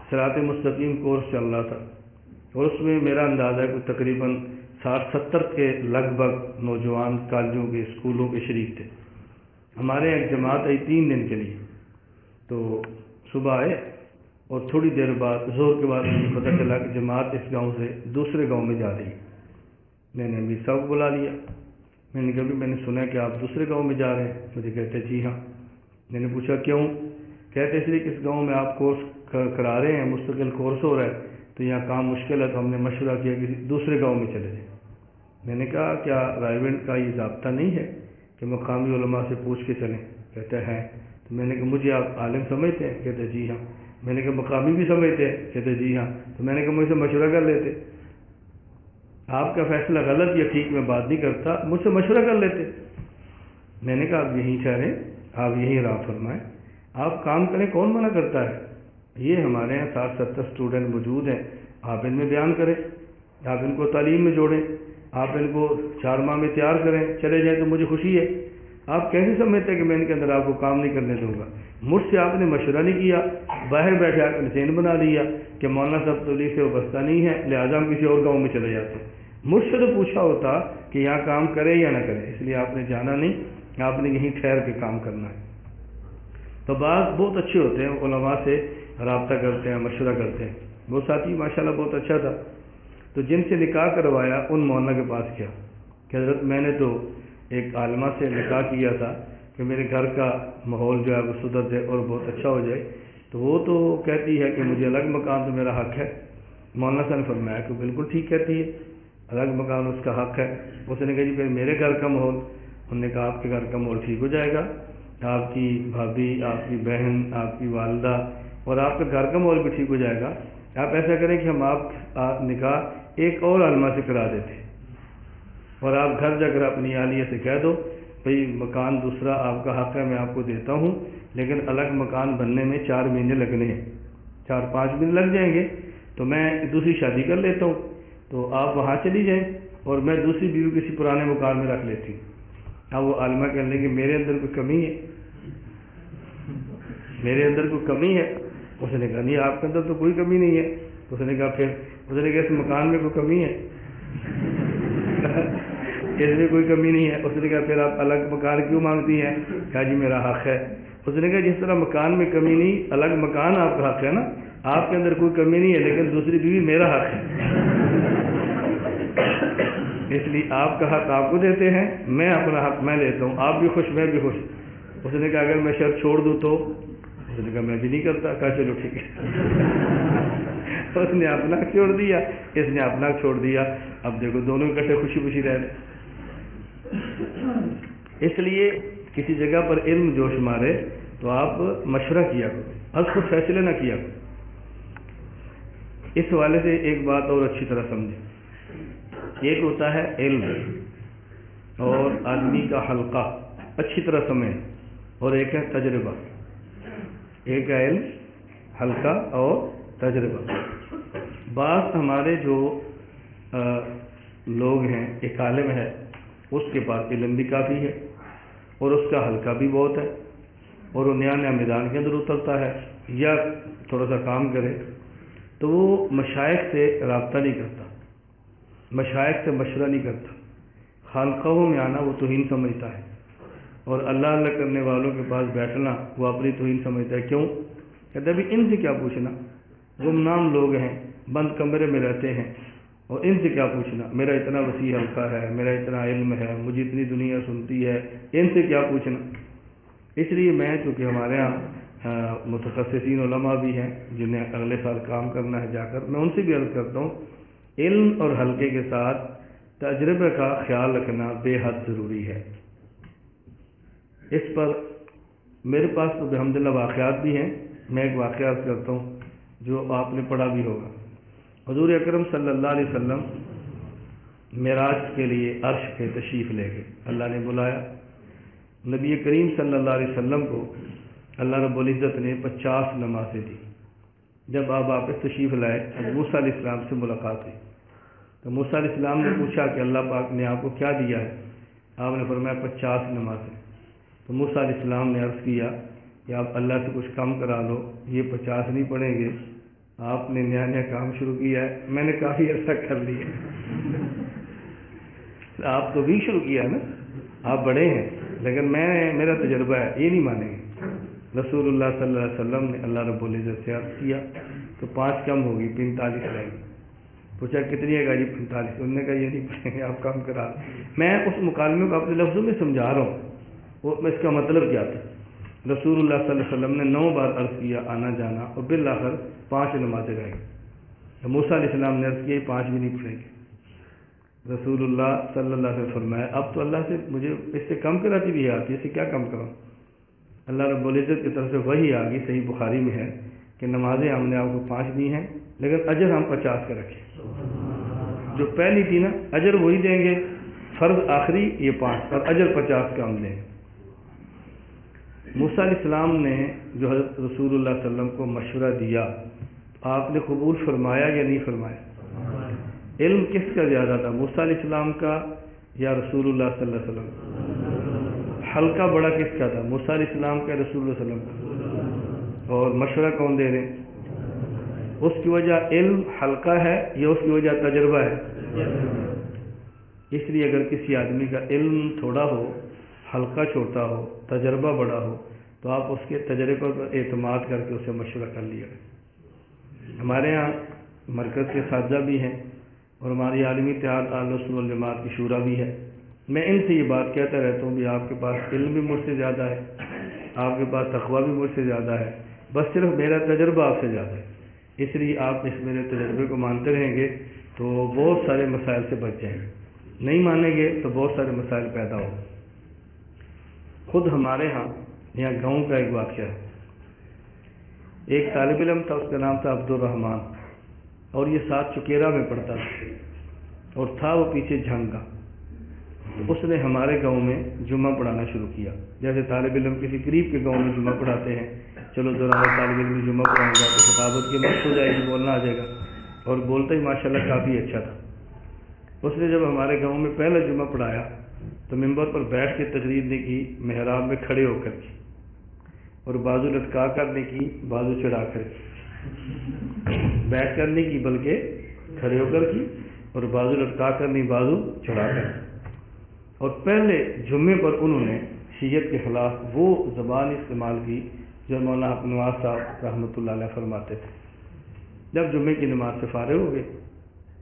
صراط مستقیم کورس چل رہا تھا، اور اس میں میرا اندازہ ہے کہ تقریباً 60-70 کے لگ بھگ نوجوان کالجوں کے اسکولوں کے شریک تھے۔ ہمارے ایک جماعت آئی 3 دن کے لیے، تو صبح آئے اور تھوڑی دیر بعد ظہر کے بعد مجھے پتہ چلا کہ جماعت اس گاؤں سے دوسرے گاؤں میں جا رہی ہے۔ میں نے امیر صاحب کو بلا لیا، میں نے کہا میں نے سنا کہ آپ دوسرے گاؤں میں جا رہے ہیں۔ مجھے کہتے جی ہاں۔ میں نے پوچھا کیوں؟ کہتے اس لیے کہ اس گاؤں میں آپ کورس کرا رہے ہیں، مستقل کورس ہو رہا ہے، تو یہاں کام مشکل ہے، تو ہم نے مشورہ کیا کہ دوسرے گاؤں میں چلے جائیں۔ میں نے کہا کیا رائیونٹ کا یہ ضابطہ نہیں ہے کہ مقامی علماء سے پوچھ کے چلیں؟ کہتے ہیں۔ تو میں نے کہا مجھے آپ عالم سمجھتے ہیں؟ کہتے جی ہاں۔ میں نے کہا مقامی بھی سمجھتے ہیں؟ کہتے جی ہاں۔ تو میں نے کہا مجھ سے مشورہ کر لیتے، آپ کا فیصلہ غلط یا ٹھیک میں بات نہیں کرتا، مجھ سے مشورہ کر لیتے۔ میں نے کہا آپ یہیں ٹھہریں، آپ یہیں راہ فرمائیں، آپ کام کریں، کون منع کرتا ہے؟ یہ ہمارے یہاں 60-70 اسٹوڈنٹ موجود ہیں، آپ ان میں بیان کریں، آپ ان کو تعلیم میں جوڑیں، آپ ان کو 4 ماہ میں تیار کریں، چلے جائیں تو مجھے خوشی ہے۔ آپ کیسے سمجھتے ہیں کہ میں ان کے اندر آپ کو کام نہیں کرنے دوں گا؟ مجھ سے آپ نے مشورہ نہیں کیا، باہر بیٹھے آپ نے چین بنا لیا کہ مولانا صاحب تبلیغ سے وابستہ نہیں ہے، لہٰذا ہم کسی اور گاؤں میں چلے جاتے ہیں۔ مجھ سے تو پوچھا ہوتا کہ یہاں کام کرے یا نہ کرے، اس لیے آپ نے جانا نہیں، آپ نے یہیں ٹھہر کے کام کرنا ہے۔ تو بعض بہت اچھے ہوتے ہیں، علماء سے رابطہ کرتے ہیں، مشورہ کرتے ہیں۔ وہ ساتھی ماشاءاللہ بہت اچھا تھا، تو جن سے نکاح کروایا ان مولانا کے پاس کیا کہ حضرت میں نے تو ایک عالمہ سے نکاح کیا تھا کہ میرے گھر کا ماحول جو ہے وہ سدھر جائے اور بہت اچھا ہو جائے، تو وہ تو کہتی ہے کہ مجھے الگ مکان تو میرا حق ہے۔ مولانا صاحب نے فرمایا کہ بالکل ٹھیک کہتی ہے، الگ مکان اس کا حق ہے۔ اس نے کہا جی پھر میرے گھر کا ماحول؟ انہوں نے کہا آپ کے گھر کا ماحول ٹھیک ہو جائے گا، آپ کی بھابھی، آپ کی بہن، آپ کی والدہ اور آپ کا گھر کا ماحول بھی ٹھیک ہو جائے گا۔ آپ ایسا کریں کہ ہم آپ نکاح ایک اور عالمہ سے کرا دیتے، اور آپ گھر جا کر اپنی اہلیہ سے کہہ دو بھئی مکان دوسرا آپ کا حق ہے، میں آپ کو دیتا ہوں، لیکن الگ مکان بننے میں 4 مہینے لگنے ہیں، 4-5 مہینے لگ جائیں گے، تو میں دوسری شادی کر لیتا ہوں، تو آپ وہاں چلی جائیں اور میں دوسری بیوی کسی پرانے مکان میں رکھ لیتی ہوں۔ اب وہ عالمہ کہنے لگے میرے اندر کوئی کمی ہے، میرے اندر کوئی کمی ہے؟ اس نے کہا نہیں آپ کے اندر تو کوئی کمی نہیں ہے۔ اس نے کہا پھر اس نے کہا اس مکان میں کوئی کمی ہے؟ اس میں کوئی کمی نہیں ہے۔ اس نے کہا پھر آپ الگ مکان کیوں مانگتی ہیں؟ کہا جی میرا حق ہے۔ اس نے کہا جس طرح مکان میں کمی نہیں، الگ مکان آپ کا حق ہے نا، آپ کے اندر کوئی کمی نہیں ہے، لیکن دوسری بیوی میرا حق ہے، اس لیے آپ کا حق آپ کو دیتے ہیں، میں اپنا حق میں لیتا ہوں، آپ بھی خوش میں بھی خوش۔ اس نے کہا اگر میں شرط چھوڑ دوں تو؟ اس نے کہا میں بھی نہیں کرتا۔ کہا چلو ٹھیک ہے۔ اس نے اپنا حق چھوڑ دیا، اس نے اپنا حق چھوڑ دیا، اب دیکھو دونوں اکٹھے خوشی خوشی رہ رہے۔ اس لیے کسی جگہ پر علم جوش مارے تو آپ مشورہ کیا کرو، از خود فیصلے نہ کیا کرو۔ اس حوالے سے ایک بات اور اچھی طرح سمجھیں، ایک ہوتا ہے علم اور آدمی کا حلقہ اچھی طرح سمجھیں، اور ایک ہے تجربہ۔ ایک ہے علم، حلقہ اور تجربہ۔ بعض ہمارے جو لوگ ہیں، ایک عالم ہے اس کے پاس علم بھی کافی ہے اور اس کا حلقہ بھی بہت ہے، اور وہ نیا نیا میدان کے اندر اترتا ہے یا تھوڑا سا کام کرے تو وہ مشائخ سے رابطہ نہیں کرتا، مشائخ سے مشورہ نہیں کرتا، خانقاہوں میں آنا وہ توہین سمجھتا ہے، اور اللہ اللہ کرنے والوں کے پاس بیٹھنا وہ اپنی توہین سمجھتا ہے. کیوں؟ کہتا ہے ان سے کیا پوچھنا، گمنام لوگ ہیں، بند کمرے میں رہتے ہیں، اور ان سے کیا پوچھنا، میرا اتنا وسیع حلقہ ہے، میرا اتنا علم ہے، مجھے اتنی دنیا سنتی ہے، ان سے کیا پوچھنا. اس لیے میں چونکہ ہمارے ہاں متخصصین علماء بھی ہیں جنہیں اگلے سال کام کرنا ہے جا کر، میں ان سے بھی عرض کرتا ہوں علم اور حلقے کے ساتھ تجربے کا خیال رکھنا بے حد ضروری ہے. اس پر میرے پاس تو الحمدللہ واقعات بھی ہیں. میں ایک واقعہ عرض کرتا ہوں جو آپ نے پڑھا بھی ہوگا. حضور اکرم صلی اللہ علیہ وسلم معراج کے لیے عرش پہ تشریف لے گئے. اللہ نے بلایا. نبی کریم صلی اللہ علیہ وسلم کو اللہ رب العزت نے 50 نمازیں دی. جب آپ واپس تشریف لائے موسیٰ علیہ السلام سے ملاقات ہوئی تو موسیٰ علیہ السلام نے پوچھا کہ اللہ پاک نے آپ کو کیا دیا ہے؟ آپ نے فرمایا 50 نمازیں. تو موسیٰ علیہ السلام نے عرض کیا کہ آپ اللہ سے کچھ کم کرا لو، یہ 50 نہیں پڑھیں گے. آپ نے نیا نیا کام شروع کیا ہے، میں نے کافی عرصہ کر لیا. آپ تو بھی شروع کیا نا، آپ بڑے ہیں، لیکن میرا تجربہ ہے، یہ نہیں مانیں گے. رسول اللہ صلی اللہ علیہ وسلم نے اللہ رب العزت سے عرض کیا تو 5 کم ہوگی، 45 رہ گئی. پوچھا کتنی ہے گا جی؟ 45. انہوں نے کہا یہ نہیں پڑھیں گے، آپ کام کرا. میں اس مکالمے کو اپنے لفظوں میں سمجھا رہا ہوں، وہ اس کا مطلب کیا تھا. رسول اللہ صلی اللہ علیہ وسلم نے 9 بار عرض کیا آنا جانا، اور بالآخر 5 نمازیں رہ گئی. موسیٰ علیہ السلام نے عرض کیا 5 بھی نہیں پڑھیں گے. رسول اللہ صلی اللہ علیہ وسلم فرمایا اب تو اللہ سے مجھے اس سے کم کراتی بھی آتی ہے، اس سے کیا کم کروں. اللہ رب العزت کی طرف سے وہی آ گئی. صحیح بخاری میں ہے کہ نمازیں ہم نے آپ کو 5 دی ہیں، لیکن اجر ہم 50 کا رکھیں. جو پہلی تھی نا اجر وہی دیں گے، فرض آخری یہ 5 اور اجر 50 کا ہم دیں. موسیٰ علیہ السلام نے جو حضرت رسول اللہ صلی اللہ علیہ وسلم کو مشورہ دیا، آپ نے قبول فرمایا یا نہیں فرمایا؟ علم کس کا زیادہ تھا، موسیٰ علیہ السلام کا یا رسول اللہ صلی اللہ علیہ وسلم؟ حلقہ بڑا کس کا تھا، موسیٰ علیہ السلام کا، رسول اللہ صلی اللہ علیہ وسلم کا؟ اور مشورہ کون دے رہے ہیں؟ اس کی وجہ علم حلقہ ہے یا اس کی وجہ تجربہ ہے؟ اس لیے اگر کسی آدمی کا علم تھوڑا ہو، حلقہ چھوٹا ہو، تجربہ بڑا ہو، تو آپ اس کے تجربے پر اعتماد کر کے اسے مشورہ کر لیا. ہمارے ہاں مرکز کے اساتذہ بھی ہیں اور ہماری عالمی اتحاد اہل سنت والجماعت کی شورا بھی ہے. میں ان سے یہ بات کہتا رہتا ہوں کہ آپ کے پاس علم بھی مجھ سے زیادہ ہے، آپ کے پاس تقویٰ بھی مجھ سے زیادہ ہے، بس صرف میرا تجربہ آپ سے زیادہ ہے. اس لیے آپ اس میرے تجربے کو مانتے رہیں گے تو بہت سارے مسائل سے بچ جائیں گے، نہیں مانیں گے تو بہت سارے مسائل پیدا ہوں. خود ہمارے ہاں یہاں گاؤں کا ایک واقعہ ہے. ایک طالب علم تھا، اس کا نام تھا عبد الرحمان، اور یہ 7 چکیرا میں پڑھتا تھا اور تھا وہ پیچھے جھنگا. اس نے ہمارے گاؤں میں جمعہ پڑھانا شروع کیا. جیسے طالب علم کسی قریب کے گاؤں میں جمعہ پڑھاتے ہیں، چلو ذرا طالب علم جمعہ پڑھاؤں گا تو خطابت کی مشق ہو جائے گی، بولنا آ جائے گا. اور بولتا ہی ماشاءاللہ کافی اچھا تھا. اس نے جب ہمارے گاؤں میں پہلا جمعہ پڑھایا تو ممبر پر بیٹھ کے تقریر نے کی، محراب میں کھڑے ہو کر کی، اور بازو لٹکا کر نے کی، بازو چڑھا کر کی. بیٹھ کر نہیں کی بلکہ کھڑے ہو کر کی، اور بازو لٹکا کر نہیں، بازو چڑھا کر. اور پہلے جمعے پر انہوں نے شیعت کے خلاف وہ زبان استعمال کی جو مولانا حق نواز صاحب رحمۃ اللہ علیہ فرماتے تھے. جب جمعے کی نماز سے فارغ ہو گئے،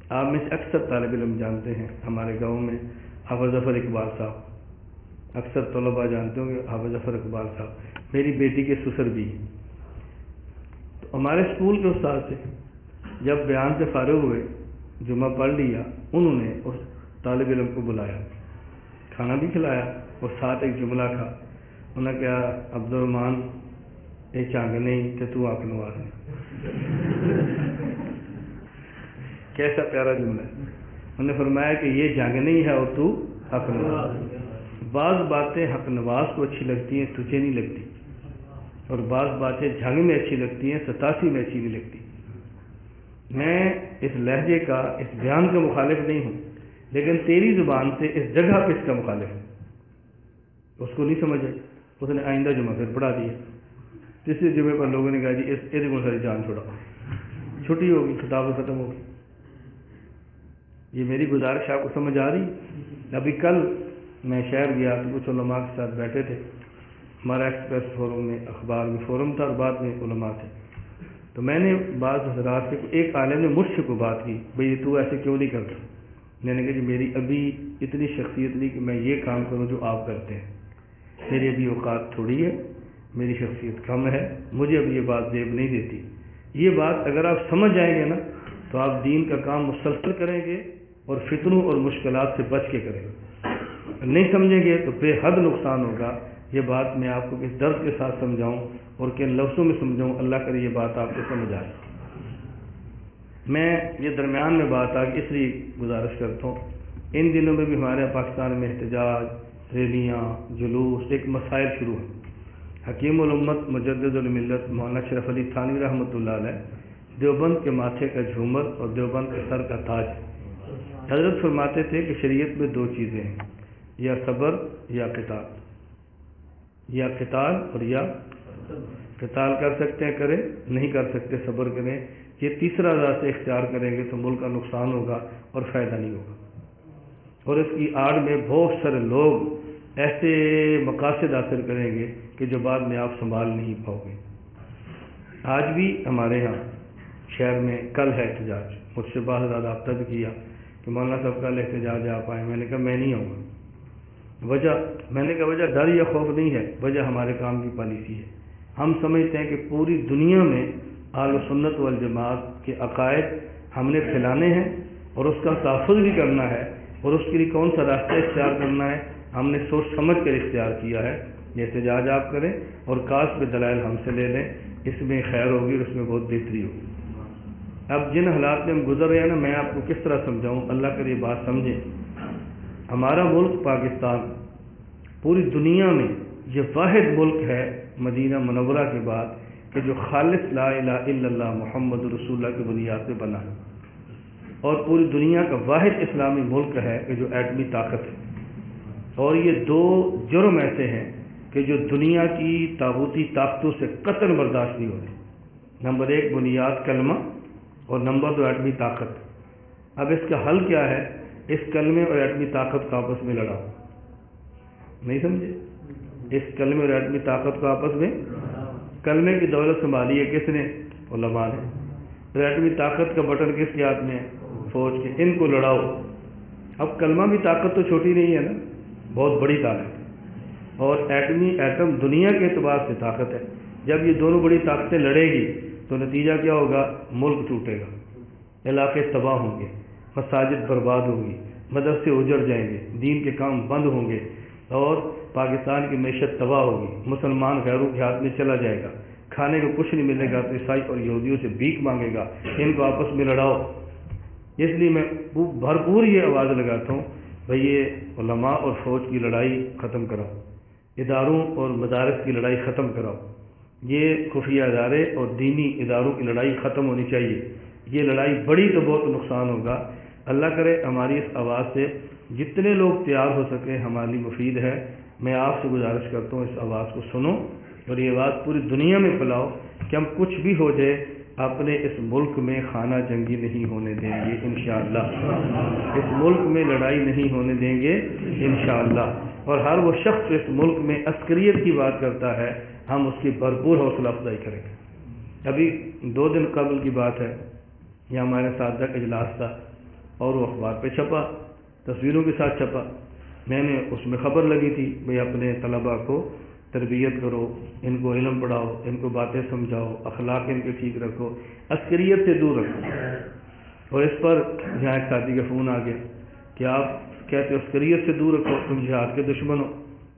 آپ میں سے اکثر طالب علم جانتے ہیں ہمارے گاؤں میں حافظ ظفر اقبال صاحب، اکثر طلباء جانتے ہوں گے حافظ ظفر اقبال صاحب میری بیٹی کے سسر بھی ہیں. تو ہمارے اسکول کے استاد سے جب بیان سے فارغ ہوئے، جمعہ پڑھ لیا، انہوں نے اس طالب علم کو بلایا، کھانا بھی کھلایا اور ساتھ ایک جملہ کھا. انہوں نے کہا عبد الرحمان یہ چانگ نہیں کہ تو آپ نواز ہے. کیسا پیارا جملہ ہے. انہوں نے فرمایا کہ یہ جنگ نہیں ہے اور تو حق نواز. بعض باتیں حق نواز کو اچھی لگتی ہیں، تجھے نہیں لگتی، اور بعض باتیں جنگ میں اچھی لگتی ہیں، 87 میں اچھی نہیں لگتی. میں اس لہجے کا، اس بیان کا مخالف نہیں ہوں، لیکن تیری زبان سے اس جگہ پہ اس کا مخالف ہے. اس کو نہیں سمجھ آئی، اس نے آئندہ جمعہ پھر پڑھا دیا. تیسرے جمعے پر لوگوں نے کہا جی اس کو ساری جان چھوڑا، چھٹی ہوگی، خطاب ختم ہو گئی. یہ میری گزارش آپ کو سمجھ آ رہی؟ ابھی کل میں شہر گیا تو کچھ علماء کے ساتھ بیٹھے تھے، ہمارا ایکسپریس فورم میں اخبار میں فورم تھا اور بعد میں علماء تھے، تو میں نے بعض حضرات سے ایک عالم نے مجھ سے کوئی بات کی، بھئی تو ایسے کیوں نہیں کرتا؟ میں نے کہا جی میری ابھی اتنی شخصیت نہیں کہ میں یہ کام کروں جو آپ کرتے ہیں، میری ابھی اوقات تھوڑی ہے، میری شخصیت کم ہے، مجھے اب یہ بات زیب نہیں دیتی۔ یہ بات اگر آپ سمجھ جائیں گے نا تو آپ دین کا کام مسلسل کریں گے اور فتنوں اور مشکلات سے بچ کے کریں گے۔ نہیں سمجھیں گے تو بے حد نقصان ہوگا۔ یہ بات میں آپ کو کس درد کے ساتھ سمجھاؤں اور کن لفظوں میں سمجھاؤں، اللہ کرے یہ بات آپ کو سمجھ آئے۔ میں یہ درمیان میں بات آ اس لیے گزارش کرتا ہوں، ان دنوں میں بھی ہمارے پاکستان میں احتجاج، ریلیاں، جلوس، ایک مسائل شروع ہیں۔ حکیم الامت مجدد الملت مولانا اشرف علی تھانوی رحمۃ اللہ علیہ دیوبند کے ماتھے کا جھومر اور دیوبند کے سر کا تاج، حضرت فرماتے تھے کہ شریعت میں دو چیزیں ہیں، یا صبر یا قتال، یا قتال اور یا قتال کر سکتے ہیں کریں، نہیں کر سکتے صبر کریں، یہ تیسرا راستہ اختیار کریں گے تو ملک کا نقصان ہوگا اور فائدہ نہیں ہوگا۔ اور اس کی آڑ میں بہت سارے لوگ ایسے مقاصد حاصل کریں گے کہ جو بعد میں آپ سنبھال نہیں پاؤ گے۔ آج بھی ہمارے ہاں شہر میں کل ہے احتجاج، مجھ سے بہت زیادہ رابطہ بھی کیا کہ مولانا صاحب کل احتجاج آپ آئے، میں نے کہا میں نہیں آؤں گا۔ وجہ میں نے کہا وجہ ڈر یا خوف نہیں ہے، وجہ ہمارے کام کی پالیسی ہے۔ ہم سمجھتے ہیں کہ پوری دنیا میں اہل سنت والجماعت کے عقائد ہم نے پھیلانے ہیں اور اس کا تحفظ بھی کرنا ہے، اور اس کے لیے کون سا راستہ اختیار کرنا ہے ہم نے سوچ سمجھ کر اختیار کیا ہے۔ یہ احتجاج آپ کریں اور کاش پہ دلائل ہم سے لے لیں، اس میں خیر ہوگی اور اس میں بہت بہتری ہوگی۔ اب جن حالات میں ہم گزر رہے ہیں نا، میں آپ کو کس طرح سمجھاؤں، اللہ کر یہ بات سمجھیں۔ ہمارا ملک پاکستان پوری دنیا میں یہ واحد ملک ہے مدینہ منورہ کے بعد کہ جو خالص لا الہ الا اللہ محمد رسول اللہ کی بنیاد پہ بنا ہے، اور پوری دنیا کا واحد اسلامی ملک ہے کہ جو ایٹمی طاقت ہے۔ اور یہ دو جرم ایسے ہیں کہ جو دنیا کی طاغوتی طاقتوں سے قطعاً برداشت نہیں ہوتے۔ نمبر ایک بنیاد کلمہ، اور نمبر دو ایٹمی طاقت۔ اب اس کا حل کیا ہے؟ اس کلمے اور ایٹمی طاقت کو آپس میں لڑاؤ۔ نہیں سمجھے؟ اس کلمے اور ایٹمی طاقت کو آپس میں، کلمے کی دولت سنبھالی ہے کس نے؟ علماء نے۔ اور ایٹمی طاقت کا بٹن کس کے ہاتھ میں ہے؟ فوج کے۔ ان کو لڑاؤ۔ اب کلمہ بھی طاقت تو چھوٹی نہیں ہے نا، بہت بڑی طاقت ہے، اور ایٹم دنیا کے اعتبار سے طاقت ہے۔ جب یہ دونوں بڑی طاقتیں لڑے گی تو نتیجہ کیا ہوگا؟ ملک ٹوٹے گا، علاقے تباہ ہوں گے، مساجد برباد ہوں گی، مدرسے اجڑ جائیں گے، دین کے کام بند ہوں گے، اور پاکستان کی معیشت تباہ ہوگی، مسلمان غیروں کے ہاتھ میں چلا جائے گا، کھانے کو کچھ نہیں ملے گا تو عیسائی اور یہودیوں سے بھیک مانگے گا۔ ان کو آپس میں لڑاؤ۔ اس لیے میں بھرپور یہ آواز لگاتا ہوں، بھئی یہ علماء اور فوج کی لڑائی ختم کراؤ، اداروں اور مدارس کی لڑائی ختم کراؤ، یہ خفیہ ادارے اور دینی اداروں کی لڑائی ختم ہونی چاہیے۔ یہ لڑائی بڑی تو بہت نقصان ہوگا۔ اللہ کرے ہماری اس آواز سے جتنے لوگ تیار ہو سکے ہمارے لیے مفید ہے۔ میں آپ سے گزارش کرتا ہوں اس آواز کو سنو اور یہ آواز پوری دنیا میں پھیلاؤ کہ ہم کچھ بھی ہو جائے اپنے اس ملک میں خانہ جنگی نہیں ہونے دیں گے انشاءاللہ۔ اس ملک میں لڑائی نہیں ہونے دیں گے انشاءاللہ۔ اور ہر وہ شخص جو اس ملک میں عسکریت کی بات کرتا ہے ہم اس کی بھرپور حوصلہ افزائی کریں گے۔ ابھی 2 دن قبل کی بات ہے، یہاں ہمارے اساتذہ کا اجلاس تھا اور وہ اخبار پہ چھپا، تصویروں کے ساتھ چھپا۔ میں نے اس میں خبر لگی تھی بھئی اپنے طلباء کو تربیت کرو، ان کو علم پڑھاؤ، ان کو باتیں سمجھاؤ، اخلاق ان کے ٹھیک رکھو، عسکریت سے دور رکھو۔ اور اس پر یہاں ایک ساتھی کا فون آ گیا کہ آپ کہتے ہو عسکریت سے دور رکھو، تم جہاد کے دشمن ہو۔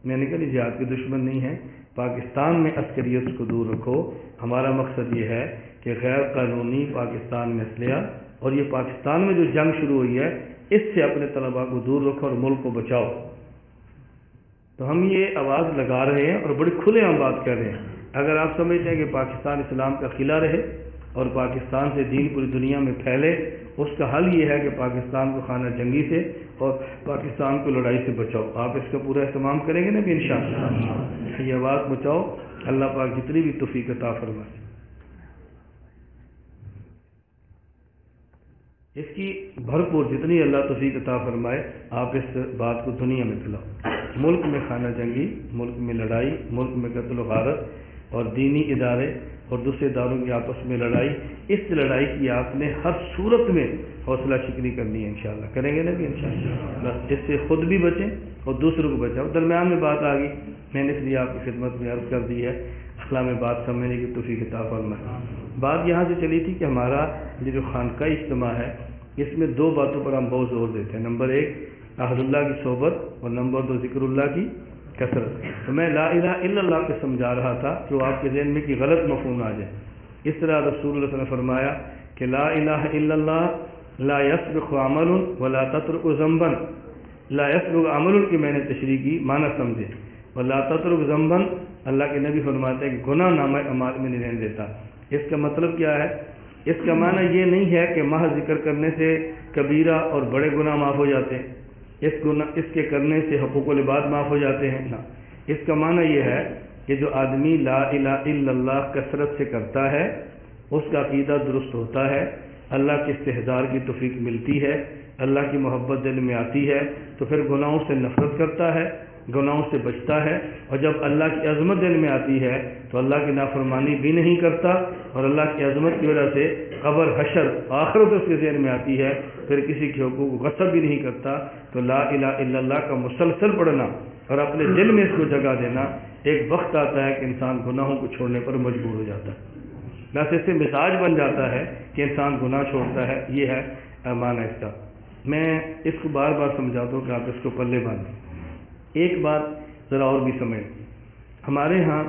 میں نے کہا نہیں، جہاد کے دشمن نہیں ہیں، پاکستان میں عسکریت کو دور رکھو۔ ہمارا مقصد یہ ہے کہ غیر قانونی پاکستان میں اسلحہ اور یہ پاکستان میں جو جنگ شروع ہوئی ہے اس سے اپنے طلباء کو دور رکھو اور ملک کو بچاؤ۔ تو ہم یہ آواز لگا رہے ہیں اور بڑی کھلے عام بات کر رہے ہیں۔ اگر آپ سمجھتے ہیں کہ پاکستان اسلام کا قلعہ رہے اور پاکستان سے دین پوری دنیا میں پھیلے، اس کا حل یہ ہے کہ پاکستان کو خانہ جنگی سے اور پاکستان کو لڑائی سے بچاؤ۔ آپ اس کا پورا اہتمام کریں گے نا کہ انشاءاللہ یہ آواز بچاؤ۔ اللہ پاک جتنی بھی توفیق عطا فرمائے۔ اس کی بھرپور جتنی اللہ توفیق عطا فرمائے آپ اس بات کو دنیا میں پھیلاؤ. ملک میں خانہ جنگی، ملک میں لڑائی، ملک میں قتل و غارت اور دینی ادارے اور دوسرے اداروں کی آپس میں لڑائی، اس لڑائی کی آپ نے ہر صورت میں حوصلہ شکنی کرنی ہے. انشاءاللہ کریں گے نا بھی انشاءاللہ. بس اس سے خود بھی بچیں اور دوسروں کو بچاؤ. درمیان میں بات آ گئی، میں نے اس لیے آپ کی خدمت میں عرض کر دی ہے، اخلاق میں بات سمجھنے کی توفیق عطا فرمائے. بات یہاں سے چلی تھی کہ ہمارا یہ جو خانقاہی اجتماع ہے اس میں دو باتوں پر ہم بہت زور دیتے ہیں. نمبر ایک احد اللہ کی صحبت اور نمبر دو ذکر اللہ کی کثرت. تو میں لا الہ الا اللہ کو سمجھا رہا تھا کہ وہ آپ کے ذہن میں کی غلط مفہوم آ جائے. اس طرح رسول اللہ صلی اللہ علیہ وسلم نے فرمایا کہ لا الہ الا اللہ لا یسبق عمل ولا تترک ذنبا. لا یسبق عمل کی میں نے تشریح کی معنی سمجھے، ولا تترک ذنبا اللہ کے نبی فرماتے ہیں کہ گناہ نامہ اعمال میں نہیں رہنے دیتا. اس کا مطلب کیا ہے؟ اس کا معنی یہ نہیں ہے کہ محض ذکر کرنے سے کبیرہ اور بڑے گناہ معاف ہو جاتے ہیں، اس کے کرنے سے حقوق العباد معاف ہو جاتے ہیں. نہ، اس کا معنی یہ ہے کہ جو آدمی لا الہ الا اللہ کثرت سے کرتا ہے اس کا عقیدہ درست ہوتا ہے، اللہ کے استحضار کی توفیق ملتی ہے، اللہ کی محبت دل میں آتی ہے، تو پھر گناہوں سے نفرت کرتا ہے، گناہوں سے بچتا ہے، اور جب اللہ کی عظمت دل میں آتی ہے تو اللہ کی نافرمانی بھی نہیں کرتا، اور اللہ کی عظمت کی وجہ سے قبر، حشر، آخرت اس کے ذہن میں آتی ہے، پھر کسی کے حقوق کو غصب بھی نہیں کرتا. تو لا الہ الا اللہ کا مسلسل پڑھنا اور اپنے دل میں اس کو جگہ دینا، ایک وقت آتا ہے کہ انسان گناہوں کو چھوڑنے پر مجبور ہو جاتا ہے. بس اس سے مزاج بن جاتا ہے کہ انسان گناہ چھوڑتا ہے. یہ ہے معنی اس کا. میں اس کو بار بار سمجھاتا ہوں کہ آپ اس کو پلے باندھیں. ایک بات ذرا اور بھی سمجھیں، ہمارے ہاں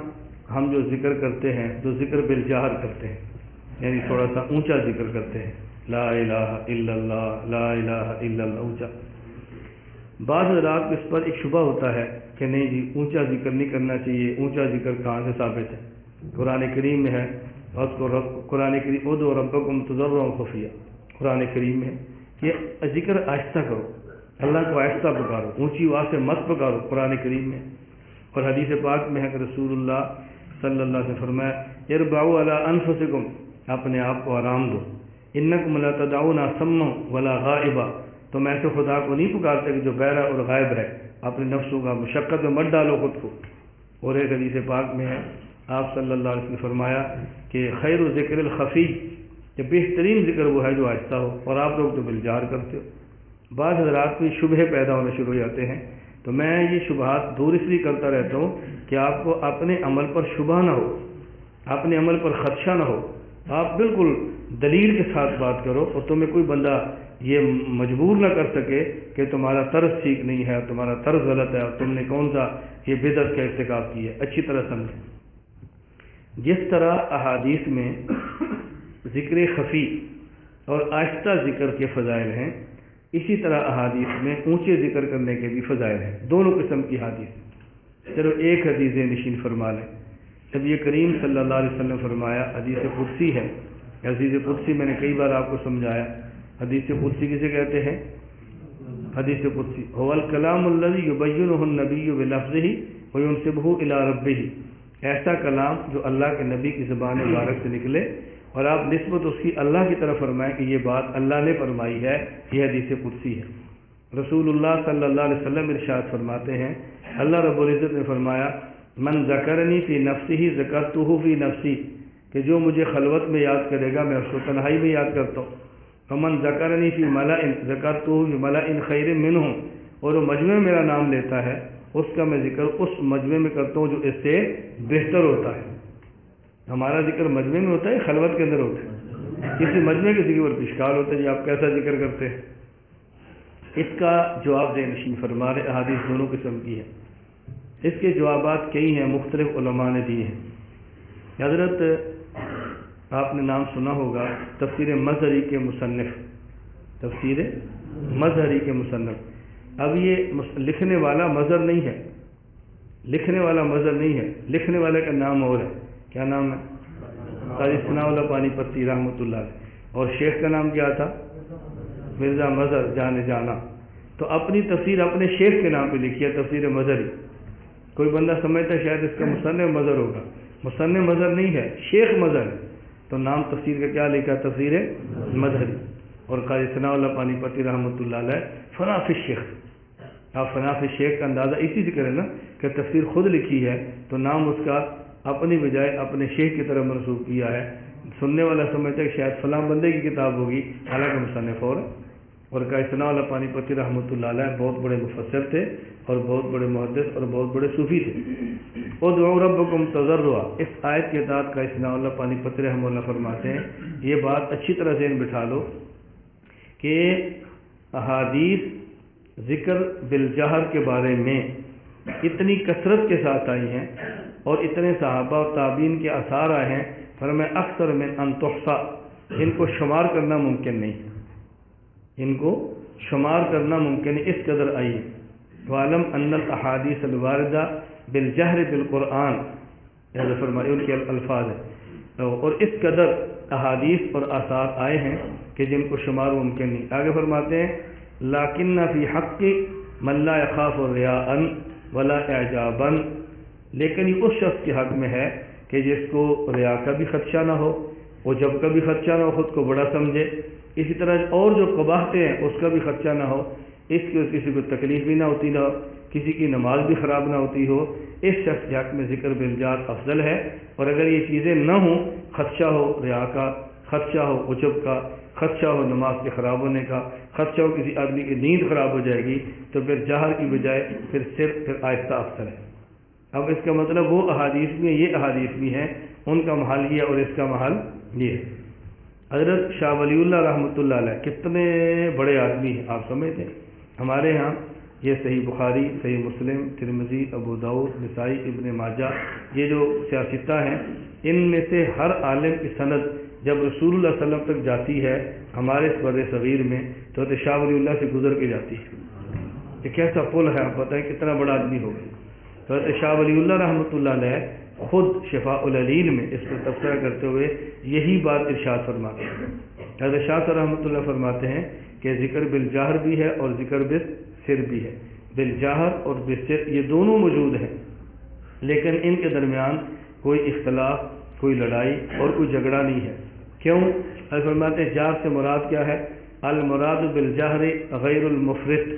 ہم جو ذکر کرتے ہیں، جو ذکر بالجہر کرتے ہیں، یعنی تھوڑا سا اونچا ذکر کرتے ہیں، لا الہ الا اللہ، لا الہ الا اللہ، اونچا. بعض حضرات کو اس پر ایک شبہ ہوتا ہے کہ نہیں جی اونچا ذکر نہیں کرنا چاہیے. اونچا ذکر کہاں سے ثابت ہے؟ قرآن کریم میں ہے، اور قرآن کریم ادعوا ربکم تضرعا وخفیا، قرآن کریم میں یہ ذکر آہستہ کرو، اللہ کو آہستہ پکارو، اونچی آواز سے مت پکارو، قرآن کریم میں. اور حدیث پاک میں ہے کہ رسول اللہ صلی اللہ علیہ وسلم نے فرمایا اربعوا علی انفسکم، اپنے آپ کو آرام دو، انکم لا تدعون سما ولا غائبا، تم ایسے خدا کو نہیں پکارتے کہ جو بہرا اور غائب ہے. اپنے نفسوں کا مشقت میں مت ڈالو خود کو. اور ایک حدیث پاک میں ہے آپ صلی اللہ علیہ وسلم نے فرمایا کہ خیر ذکر الخفی، کہ بہترین ذکر وہ ہے جو آہستہ ہو، اور آپ لوگ تو بالجہر کرتے ہو. بعض حضرات میں شبہ پیدا ہونے شروع ہو جاتے ہیں، تو میں یہ شبہات دور اس لیے کرتا رہتا ہوں کہ آپ کو اپنے عمل پر شبہ نہ ہو، اپنے عمل پر خدشہ نہ ہو. آپ بالکل دلیل کے ساتھ بات کرو، اور تمہیں کوئی بندہ یہ مجبور نہ کر سکے کہ تمہارا طرز ٹھیک نہیں ہے، تمہارا طرز غلط ہے، اور تم نے کون سا یہ بدعت کا ارتکاب کی ہے. اچھی طرح سمجھیں. جس طرح احادیث میں ذکر خفی اور آہستہ ذکر کے فضائل ہیں، اسی طرح احادیث میں اونچے ذکر کرنے کے بھی فضائل ہیں. دونوں قسم کی حدیث. چلو ایک حدیث نشین فرما لیں. نبی کریم صلی اللہ علیہ وسلم نے فرمایا، حدیث قدسی ہے. حدیث قدسی میں نے کئی بار آپ کو سمجھایا. حدیث قدسی کسے کہتے ہیں؟ حدیث قدسی هو الکلام الذی یبینہ النبی بلفظہ وینسبہ الی ربہ، ایسا کلام جو اللہ کے نبی کی زبان مبارک سے نکلے اور آپ نسبت اس کی اللہ کی طرف فرمائیں کہ یہ بات اللہ نے فرمائی ہے. یہ حدیث قدسی ہے. رسول اللہ صلی اللہ علیہ وسلم ارشاد فرماتے ہیں، اللہ رب العزت نے فرمایا من ذکرنی فی نفسہ ذکرتہ فی نفسی، کہ جو مجھے خلوت میں یاد کرے گا میں اس کو تنہائی میں یاد کرتا ہوں. ومن ذکرنی فی ملأ ذکرتہ فی ملأ خیر منہم، اور وہ مجمع میرا نام لیتا ہے اس کا میں ذکر اس مجمع میں کرتا ہوں جو اس سے بہتر ہوتا ہے. ہمارا ذکر مجمع میں ہوتا ہے، خلوت کے اندر ہوتا ہے. کسی مجمع کے ذکر پر اشکال ہوتا ہے جی آپ کیسا ذکر کرتے ہیں. اس کا جواب دے نشین فرما رہے. احادیث دونوں قسم کی ہے. اس کے جوابات کئی ہیں، مختلف علماء نے دیے ہیں. حضرت آپ نے نام سنا ہوگا تفسیر مظہری کے مصنف، تفسیر مظہری کے مصنف. اب یہ لکھنے والا مظہر نہیں ہے، لکھنے والا مظہر نہیں ہے، لکھنے والے کا نام اور ہے. کیا نام ہے؟ قاضی ثناء اللہ پانی پتی رحمۃ اللہ علیہ. اور شیخ کا نام کیا تھا؟ مرزا مظہر جان جانا. تو اپنی تفسیر اپنے شیخ کے نام پہ لکھی ہے، تفسیر مظہری. کوئی بندہ سمجھتا ہے شاید اس کا مصنف مظہر ہوگا، مصنف مظہر نہیں ہے، شیخ مظہر ہے. تو نام تفسیر کا کیا لکھا؟ تفسیر مظہری. اور قاضی ثناء اللہ پانی پتی رحمۃ اللہ علیہ فنا فی الشیخ. آپ فنا فی الشیخ کا اندازہ اسی سے کریں نا کہ تفسیر خود لکھی ہے تو نام اس کا اپنی بجائے اپنے شیخ کی طرف منسوب کیا ہے. سننے والا سمجھتا ہے کہ شاید فلاں بندے کی کتاب ہوگی، حالانکہ مصنف اور قاضی ثناء اللہ پانی پتی رحمۃ اللہ علیہ بہت بڑے مفسر تھے اور بہت بڑے محدث اور بہت بڑے صوفی تھے. ادعوا ربکم تضرعا، اس آیت کے تحت قاضی ثناء اللہ پانی پتی رحمۃ اللہ فرماتے ہیں یہ بات اچھی طرح ذہن بٹھا لو کہ احادیث ذکر بالجہر کے بارے میں اتنی کثرت کے ساتھ آئی ہیں اور اتنے صحابہ اور تابعین کے آثار آئے ہیں، فرمایا اکثر من ان تحصا، ان کو شمار کرنا ممکن نہیں، ان کو شمار کرنا ممکن ہے، اس قدر آئی. وعلم ان الاحادیث الواردہ بالجہر بالقرآن، یہ فرمائے ان کے الفاظ ہیں، اور اس قدر احادیث اور آثار آئے ہیں کہ جن کو شمار ممکن نہیں. آگے فرماتے ہیں لیکن فی حق من لا یخاف ریاء ولا اعجابا، لیکن یہ اس شخص کے حق میں ہے کہ جس کو ریا کا بھی خدشہ نہ ہو، عجب کا بھی خدشہ نہ ہو، خود کو بڑا سمجھے، اسی طرح اور جو قباحتیں ہیں اس کا بھی خدشہ نہ ہو، اس کی کسی کو تکلیف بھی نہ ہوتی نہ ہو، کسی کی نماز بھی خراب نہ ہوتی ہو، اس شخص کے حق میں ذکر بالجار افضل ہے. اور اگر یہ چیزیں نہ ہوں، خدشہ ہو ریا کا، خدشہ ہو عجب کا، خدشہ ہو نماز کے خراب ہونے کا، خدشہ ہو کسی آدمی کی نیند خراب ہو جائے گی، تو پھر جہر کی بجائے پھر صرف پھر آہستہ افضل ہے. اب اس کا مطلب وہ احادیث بھی ہیں، یہ احادیث بھی ہیں، ان کا محل یہ اور اس کا محل یہ ہے. حضرت شاہ ولی اللہ رحمۃ اللہ علیہ کتنے بڑے آدمی ہیں آپ سمجھتے ہیں. ہمارے ہاں یہ صحیح بخاری، صحیح مسلم، ترمذی، ابو داؤد، نسائی، ابن ماجہ، یہ جو سیاستہ ہیں، ان میں سے ہر عالم کی سند جب رسول اللہ صلی اللہ علیہ وسلم تک جاتی ہے ہمارے اس بر صغیر میں تو حضرت شاہ ولی اللہ سے گزر کے جاتی ہے. یہ کیسا پل ہے، آپ بتائیں کتنا بڑا آدمی ہوگا. تو حضرت شاہ ولی اللہ رحمۃ اللہ علیہ خود شفاء العلیل میں اس پر تبصرہ کرتے ہوئے یہی بات ارشاد فرماتے ہیں. حضرت شاہ صاحب رحمۃ اللہ فرماتے ہیں کہ ذکر بالجہر بھی ہے اور ذکر بالسر بھی ہے. بالجہر اور بالسر یہ دونوں موجود ہیں، لیکن ان کے درمیان کوئی اختلاف، کوئی لڑائی اور کوئی جھگڑا نہیں ہے. کیوں؟ حضرت فرماتے ہیں جہر سے مراد کیا ہے؟ المراد بالجہر غیر المفرط،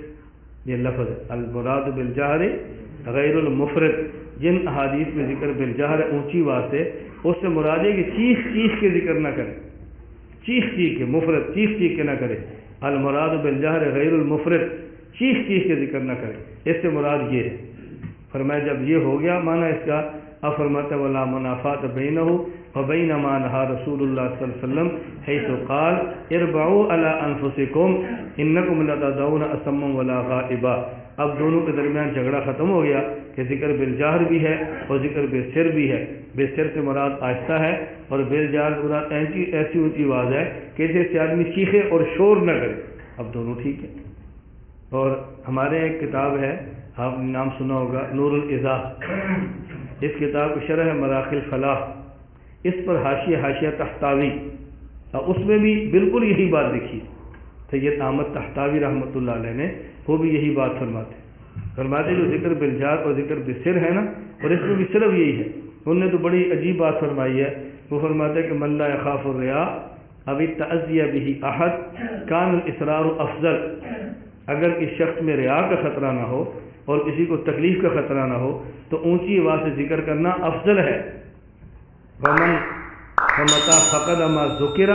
یہ لفظ ہے المراد بالجہر غیر المفرط. جن احادیث میں ذکر بالجہر اونچی آواز سے، اس سے مراد ہے کہ چیخ چیخ کے ذکر نہ کرے، چیخ چیخ کے، مفرط چیخ چیخ کے نہ کرے. المراد بالجہر غیر المفرط، چیخ چیخ کے ذکر نہ کرے، اس سے مراد یہ ہے. فرمایا جب یہ ہو گیا معنی اس کا، اب فرماتے ولا منافات بینہ وبین ما نہا رسول اللہ صلی اللہ علیہ وسلم حیث قال اربعوا علی انفسکم انکم لتدعون اصما ولا غائبا. اب دونوں کے درمیان جھگڑا ختم ہو گیا کہ ذکر بالجہر بھی ہے اور ذکر بالسر بھی ہے. بالسر سے مراد آہستہ ہے اور بالجہر سے مراد ایسی اونچی آواز ہے کہ جیسے آدمی چیخے اور شور نہ کرے. اب دونوں ٹھیک ہے. اور ہمارے ایک کتاب ہے، آپ نے نام سنا ہوگا، نور الازاح. اس کتاب کی شرح ہے مراحل فلاح، اس پر حاشیہ تحتاوی، اور اس میں بھی بالکل یہی بات لکھی. سید احمد تحتاوی رحمۃ اللہ علیہ نے وہ بھی یہی بات فرماتے جو ذکر بالجار اور ذکر بالسر ہے نا، اور اس میں بھی صرف یہی ہے. انہوں نے تو بڑی عجیب بات فرمائی ہے. وہ فرماتے کہ من لا یخاف الریا اب التعزیہ به احد کان الاسرار افضل. اگر اس شخص میں ریا کا خطرہ نہ ہو اور کسی کو تکلیف کا خطرہ نہ ہو تو اونچی آواز سے ذکر کرنا افضل ہے. ومن فمتا فقد ما ذکر،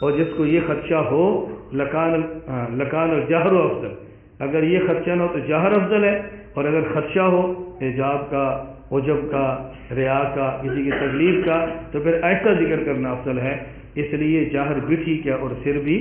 اور جس کو یہ خدشہ ہو لکان الجہر افضل. اگر یہ خدشہ نہ ہو تو جہر افضل ہے، اور اگر خدشہ ہو اعجاب کا، عجب کا، ریا کا، کسی کی تکلیف کا، تو پھر ایسا ذکر کرنا افضل ہے. اس لیے جہر بھی ٹھیک ہے اور سر بھی.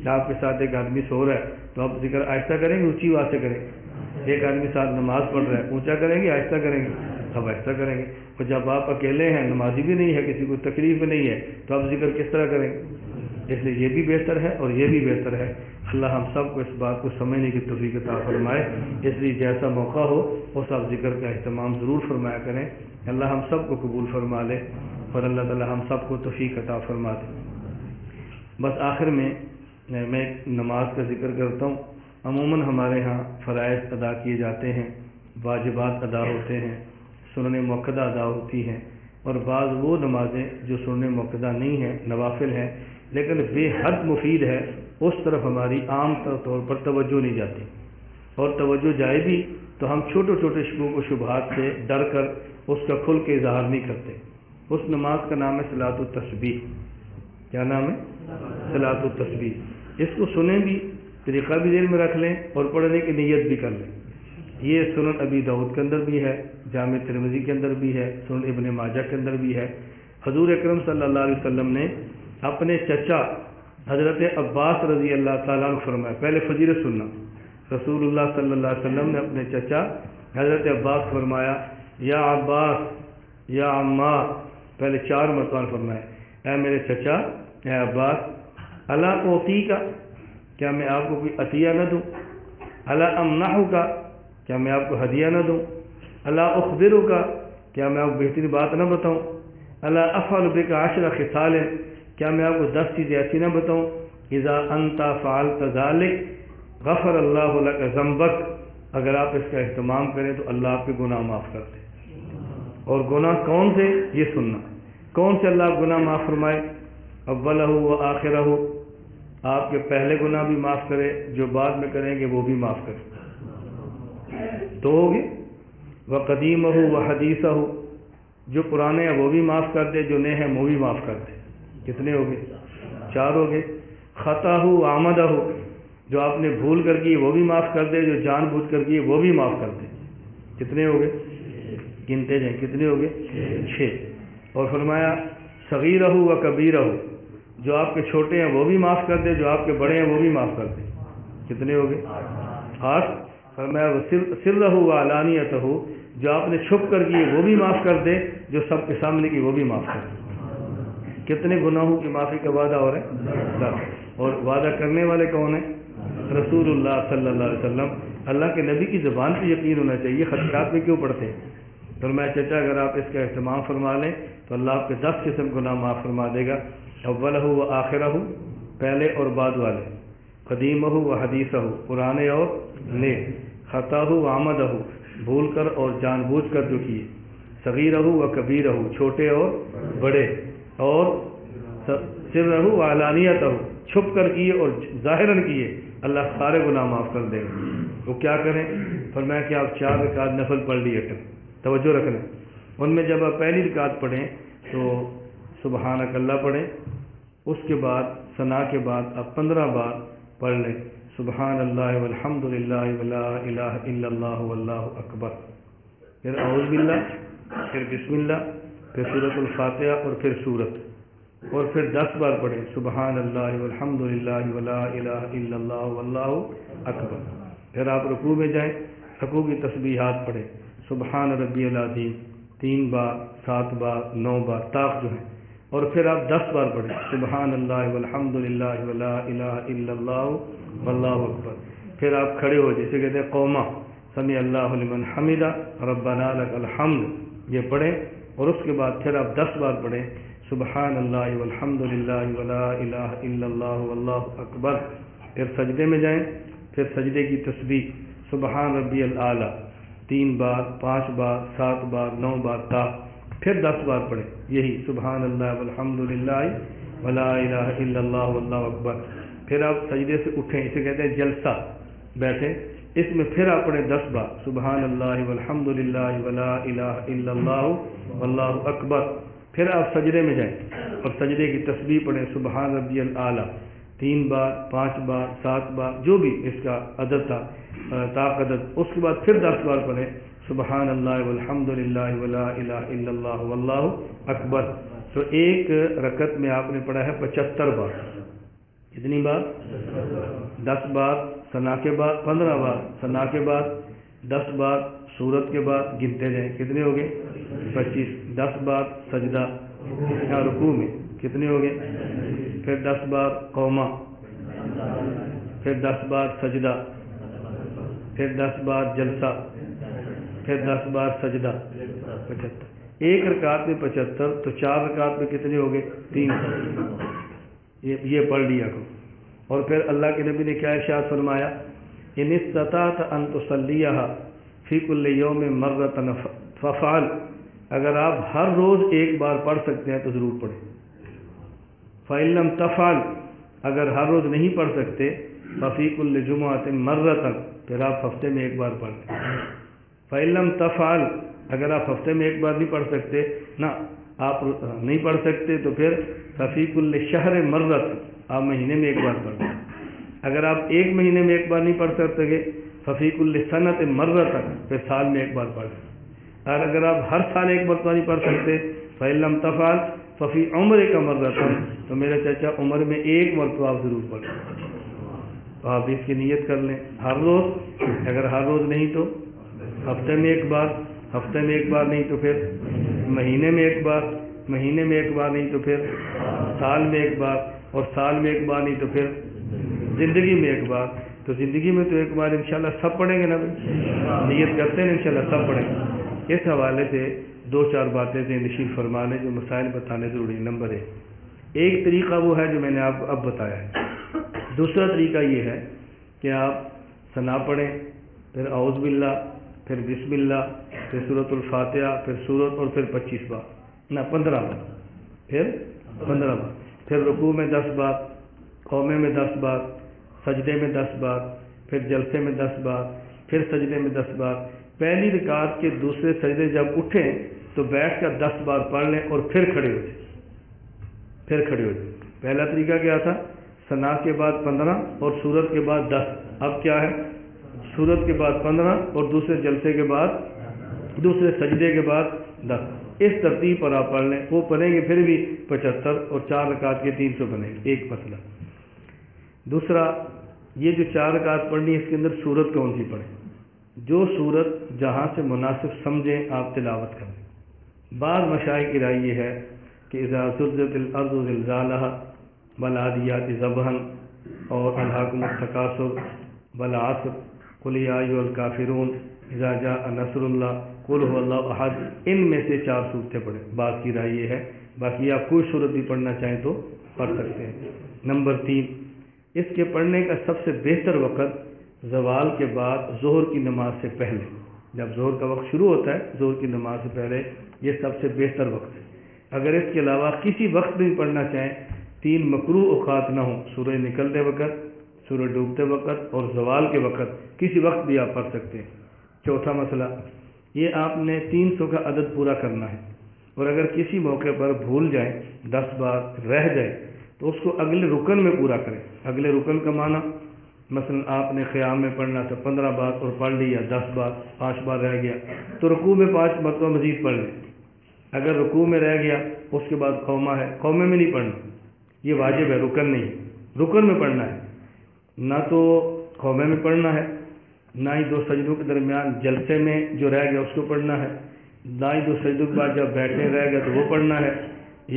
آپ کے ساتھ ایک آدمی سو رہا ہے تو آپ ذکر آہستہ کریں گے اونچی آواز سے کریں گے. ایک آدمی ساتھ نماز پڑھ رہا ہے، اونچا کریں گے آہستہ کریں گے؟ اب آہستہ کریں گے. اور جب آپ اکیلے ہیں، نمازی بھی نہیں ہے، کسی کو تکلیف بھی نہیں ہے، تو آپ ذکر کس طرح کریں گے؟ اس لیے یہ بھی بہتر ہے اور یہ بھی بہتر ہے. اللہ ہم سب کو اس بات کو سمجھنے کی توفیق عطا فرمائے. اس لیے جیسا موقع ہو اس آپ ذکر کا اہتمام ضرور فرمایا کریں. اللہ ہم سب کو قبول فرما لے اور اللہ تعالی ہم سب کو توفیق عطا فرما دے. بس آخر میں میں نماز کا ذکر کرتا ہوں. عموماً ہمارے ہاں فرائض ادا کیے جاتے ہیں، واجبات ادا ہوتے ہیں، سنن موقدہ ادا ہوتی ہیں، اور بعض وہ نمازیں جو سنن موقدہ نہیں ہیں، نوافل ہیں، لیکن بے حد مفید ہے، اس طرف ہماری عام طور پر توجہ نہیں جاتی، اور توجہ جائے بھی تو ہم چھوٹے چھوٹے شکوک و شبہات سے ڈر کر اس کا کھل کے اظہار نہیں کرتے۔ اس نماز کا نام ہے صلاۃ التسبیح۔ کیا نام ہے؟ صلاۃ التسبیح۔ اس کو سنیں بھی، طریقہ بھی ذہن میں رکھ لیں اور پڑھنے کی نیت بھی کر لیں۔ یہ سنن ابی داؤد کے اندر بھی ہے، جامع ترمذی کے اندر بھی ہے، سنن ابن ماجہ کے اندر بھی ہے۔ حضور اکرم صلی اللہ علیہ وسلم نے اپنے چچا حضرت عباس رضی اللہ تعالیٰ عنہ فرمایا، پہلے فضیلت سننا، رسول اللہ صلی اللہ علیہ وسلم نے اپنے چچا حضرت عباس فرمایا، یا عباس یا عمار، پہلے 4 مرتبہ فرمایا، اے میرے چچا، اے عباس، الا اوتی کا، کیا میں آپ کو کوئی عطیہ نہ دوں؟ الا امنحو کا، کیا میں آپ کو ہدیہ نہ دوں؟ الا اخبرو کا، کیا میں آپ کو بہترین بات نہ بتاؤں؟ الا افعل بک 10 خصال، کیا میں آپ کو 10 چیزیں ایسی نہ بتاؤں؟ اذا انت فعلت ذلک غفر اللہ لک ذنبک، اگر آپ اس کا اہتمام کریں تو اللہ آپ کے گناہ معاف کر دے۔ اور گناہ کون سے؟ یہ سننا، کون سے اللہ گناہ معاف فرمائے؟ اولہ و آخرہ، آپ کے پہلے گناہ بھی معاف کرے، جو بعد میں کریں گے وہ بھی معاف کرے، 2 ہو گئے۔ وقدیمہ و حدیثہ، جو پرانے ہیں وہ بھی معاف کر دے، جو نئے ہیں وہ بھی معاف کر دے، کتنے ہو گئے؟ 4 ہو گئے۔ خطاہ و آمدہ، جو آپ نے بھول کر کی وہ بھی معاف کر دے، جو جان بوجھ کر کی وہ بھی معاف کر دے، کتنے ہو گئے؟ گنتے جائیں، کتنے ہو گئے؟ 6۔ اور فرمایا صغیرہ و کبیرہ، جو آپ کے چھوٹے ہیں وہ بھی معاف کر دے، جو آپ کے بڑے ہیں وہ بھی معاف کر دے، کتنے ہو گئے؟ 8۔ فرمایا سرہ و علانیتہ، جو آپ نے چھپ کر کی وہ بھی معاف کر دے، جو سب کے سامنے کی وہ بھی معاف کر دے۔ کتنے گناہوں کی معافی کا وعدہ ہو رہا ہے؟ 10۔ اور وعدہ کرنے والے کون ہیں؟ رسول اللہ صلی اللہ علیہ وسلم۔ اللہ کے نبی کی زبان پہ یقین ہونا چاہیے، خطرات میں کیوں پڑھتے ہیں؟ فرمایا چچا اگر آپ اس کا اہتمام فرما لیں تو اللہ آپ کے 10 قسم گناہ معاف فرما دے گا۔ اولہ و آخرہ، پہلے اور بعد والے، قدیمہ و حدیثہ، پرانے اور نئے، خطاہ و آمدہ، بھول کر اور جان بوجھ کر جو کیے، صغیرہ و کبیرہ، چھوٹے اور بڑے، اور سرہ و علانیتہ، چھپ کر کیے اور ظاہراً کیے، اللہ سارے گناہ معاف کر دے گا۔ وہ کیا کریں؟ فرمایا کہ آپ 4 رکعت نفل پڑھ لیے کریں، توجہ رکھنا، ان میں جب آپ پہلی رکعت پڑھیں تو سبحانک اللہ پڑھیں، اس کے بعد ثنا کے بعد آپ 15 بار پڑھ لیں سبحان اللہ والحمد للہ ولا الہ الا اللہ واللہ اکبر، پھر اعوذ باللہ، پھر بسم اللہ، پھر سورۃ الفاتحہ اور پھر سورت، اور پھر 10 بار پڑھیں سبحان اللہ والحمد للہ ولا الہ الا اللہ واللہ اکبر۔ پھر آپ رکوع میں جائیں، رکوع کی تسبیحات پڑھیں سبحان ربی العظیم 3 بار، 7 بار، 9 بار طاق جو ہیں، اور پھر آپ 10 بار پڑھیں سبحان اللہ والحمد للہ ولا الہ الا اللہ واللہ اکبر۔ پھر آپ کھڑے ہو، جیسے کہتے ہیں قوما، سمیع اللہ لمن حمدہ ربنا لک الحمد، یہ پڑھیں، اور اس کے بعد پھر آپ 10 بار پڑھیں سبحان اللہ والحمد للہ ولا الہ الا اللہ واللہ اکبر۔ پھر سجدے میں جائیں، پھر سجدے کی تسبیح سبحان ربی الاعلیٰ 3 بار، 5 بار، 7 بار، 9 بار طاق، پھر 10 بار پڑھیں یہی سبحان اللہ والحمد للہ ولا الہ الا اللہ واللہ اکبر۔ پھر آپ سجدے سے اٹھیں، اسے کہتے ہیں جلسہ، بیٹھیں، اس میں پھر آپ پڑھیں 10 بار سبحان اللہ والحمد للہ ولا الہ الا اللہ واللہ اکبر۔ پھر آپ سجدے میں جائیں اور سجدے کی تسبیح پڑھیں سبحان ربی الاعلیٰ 3 بار، 5 بار، 7 بار، جو بھی اس کا عدد تھا طاق عدد۔ اس کے بعد پھر 10 بار پڑھیں سبحان اللہ والحمد للہ ولا الہ الا اللہ واللہ اکبر۔ تو ایک رکعت میں آپ نے پڑھا ہے 75 بار، کتنی بار؟ 10 بار ثنا کے بعد، 15 بار ثنا کے بعد، 10 بار سورت کے بعد، گنتے جائیں کتنے ہو گئے؟ 25۔ 10 بار سجدہ یا رکوع میں، کتنے ہو گئے؟ پھر 10 بار قوما، پھر 10 بار سجدہ، پھر 10 بار جلسہ، پھر 10 بار سجدہ، 75۔ ایک رکعت میں 75، تو 4 رکعت میں کتنے ہو گئے؟ 3۔ یہ پڑھ لیا کرو۔ اور پھر اللہ کے نبی نے کیا ارشاد فرمایا؟ ان استطعت ان تصلیھا فی کل یوم مرۃ فافعل، اگر آپ ہر روز ایک بار پڑھ سکتے ہیں تو ضرور پڑھیں۔ فَإِن لَّمْ تَفْعَلْ اگر ہر روز نہیں پڑھ سکتے فَفِي كُلِّ جُمْعَةٍ مَرَّةً پھر آپ ہفتے میں ایک بار پڑھ لیں. فَإِن لَّمْ تَفْعَلْ اگر آپ ہفتے میں ایک بار نہیں پڑھ سکتے نہ آپ نہیں پڑھ سکتے تو پھر فَفِي كُلِّ شَهْرٍ مَرَّةً آپ مہینے میں ایک بار پڑھ لیں. اگر آپ ایک مہینے میں ایک بار نہیں پڑھ سکتے فَفِي كُلِّ سَنَةٍ مَرَّةً پھر سال میں ایک بار پڑھ لیں. اور اگر آپ ہر سال ایک مرتبہ نہیں پڑھ سکتے فَإِن لَّمْ تَفْعَلْ فَفِي عُمْرِكَ مَرَّةً تو میرے چچا عمر میں ایک مرتبہ آپ ضرور پڑھیں. تو آپ اس کی نیت کر لیں ہر روز، اگر ہر روز نہیں تو ہفتے میں ایک بار، ہفتے میں ایک بار نہیں تو پھر مہینے میں ایک بار، مہینے میں ایک بار نہیں تو پھر سال میں ایک بار، اور سال میں ایک بار نہیں تو پھر زندگی میں ایک بار. تو زندگی میں تو ایک بار انشاءاللہ سب پڑھیں گے نا، نیت کرتے ہیں انشاءاللہ سب پڑھیں گے. اس حوالے سے دو چار باتیں ذہن نشین فرما لیں جو مسائل بتانے ضروری ہیں. نمبر ایک طریقہ وہ ہے جو میں نے آپ کو اب بتایا ہے. دوسرا طریقہ یہ ہے کہ آپ ثنا پڑھیں، پھر اعوذ باللہ، پھر بسم اللہ، پھر سورۃ الفاتحہ، پھر سورت، اور پھر 25 بار، نہ 15 بار، پھر 15 بار، پھر رکوع میں 10 بار، قومے میں 10 بار، سجدے میں 10 بار، پھر جلسے میں 10 بار، پھر سجدے میں 10 بار. پہلی رکعت کے دوسرے سجدے جب اٹھیں تو بیٹھ کر 10 بار پڑھ لیں اور پھر کھڑے ہو جائیں، پھر کھڑے ہو جائیں. پہلا طریقہ کیا تھا؟ ثنا کے بعد 15 اور سورت کے بعد 10. اب کیا ہے؟ سورت کے بعد 15 اور دوسرے جلسے کے بعد، دوسرے سجدے کے بعد 10. اس ترتیب پر آپ پڑھ لیں. وہ پڑھیں گے پھر بھی 75 اور 4 رکعت کے 300 بنے گے. ایک مسئلہ. دوسرا یہ جو 4 رکعت پڑھنی ہے اس کے اندر سورت کون سی پڑھیں؟ جو سورت جہاں سے مناسب سمجھیں آپ تلاوت کریں. بعض مشائخ کی رائے یہ ہے کہ اذا زلزلت الارض زلزالها والعادیات ضبحا اور الہاکم التکاثر والعصر قل یا ایھا الکافرون اذا جاء نصر اللہ قل هو اللہ احد، ان میں سے 4 صورتیں پڑھیں. بعض کی رائے یہ ہے، باقی آپ کوئی صورت بھی پڑھنا چاہیں تو پڑھ سکتے ہیں. نمبر 3، اس کے پڑھنے کا سب سے بہتر وقت زوال کے بعد ظہر کی نماز سے پہلے. جب ظہر کا وقت شروع ہوتا ہے ظہر کی نماز سے پہلے یہ سب سے بہتر وقت ہے. اگر اس کے علاوہ کسی وقت بھی پڑھنا چاہیں، 3 مکروہ اوقات نہ ہوں، سورج نکلتے وقت، سورج ڈوبتے وقت اور زوال کے وقت، کسی وقت بھی آپ پڑھ سکتے ہیں. چوتھا مسئلہ یہ آپ نے 300 کا عدد پورا کرنا ہے، اور اگر کسی موقع پر بھول جائیں، 10 بار رہ جائے تو اس کو اگلے رکن میں پورا کریں. اگلے رکن کا معنی مثلا آپ نے قیام میں پڑھنا تھا 15 بار اور پڑھ لیا 10 بار، 5 بار رہ گیا تو رکوع میں 5 مرتبہ مزید پڑھ لیں. اگر رکوع میں رہ گیا اس کے بعد قومہ ہے، قومے میں نہیں پڑھنا، یہ واجب ہے، رکن نہیں. رکن میں پڑھنا ہے، نہ تو قومے میں پڑھنا ہے، نہ ہی 2 سجدوں کے درمیان جلسے میں جو رہ گیا اس کو پڑھنا ہے، نہ ہی 2 سجدوں کے بعد جب بیٹھنے رہ گیا تو وہ پڑھنا ہے.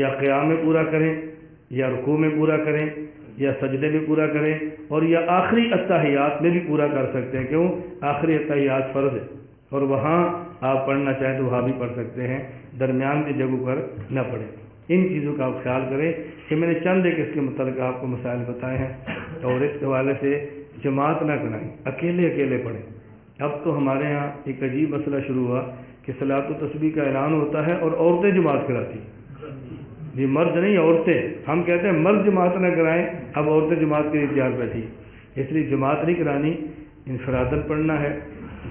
یا قیام میں پورا کریں، یا رکوع میں پورا کریں، یا سجدے میں پورا کریں، اور یا آخری اتحیات میں بھی پورا کر سکتے ہیں. کیوں؟ آخری اتحیات فرض ہے اور وہاں آپ پڑھنا چاہیں تو وہاں بھی پڑھ سکتے ہیں، درمیان کی جگہوں پر نہ پڑھیں. ان چیزوں کا آپ خیال کریں کہ میں نے چند ایک اس کے متعلق آپ کو مسائل بتائے ہیں، اور اس حوالے سے جماعت نہ کرائیں، اکیلے اکیلے پڑھیں. اب تو ہمارے ہاں ایک عجیب مسئلہ شروع ہوا کہ صلاۃ و تسبیح کا اعلان ہوتا ہے اور عورتیں جماعت کراتی ہیں. جی مرد نہیں، عورتیں. ہم کہتے ہیں مرد جماعت نہ کرائیں، اب عورتیں جماعت کے لیے تیار بیٹھی. اس لیے جماعت نہیں کرانی، انفراداً پڑھنا ہے،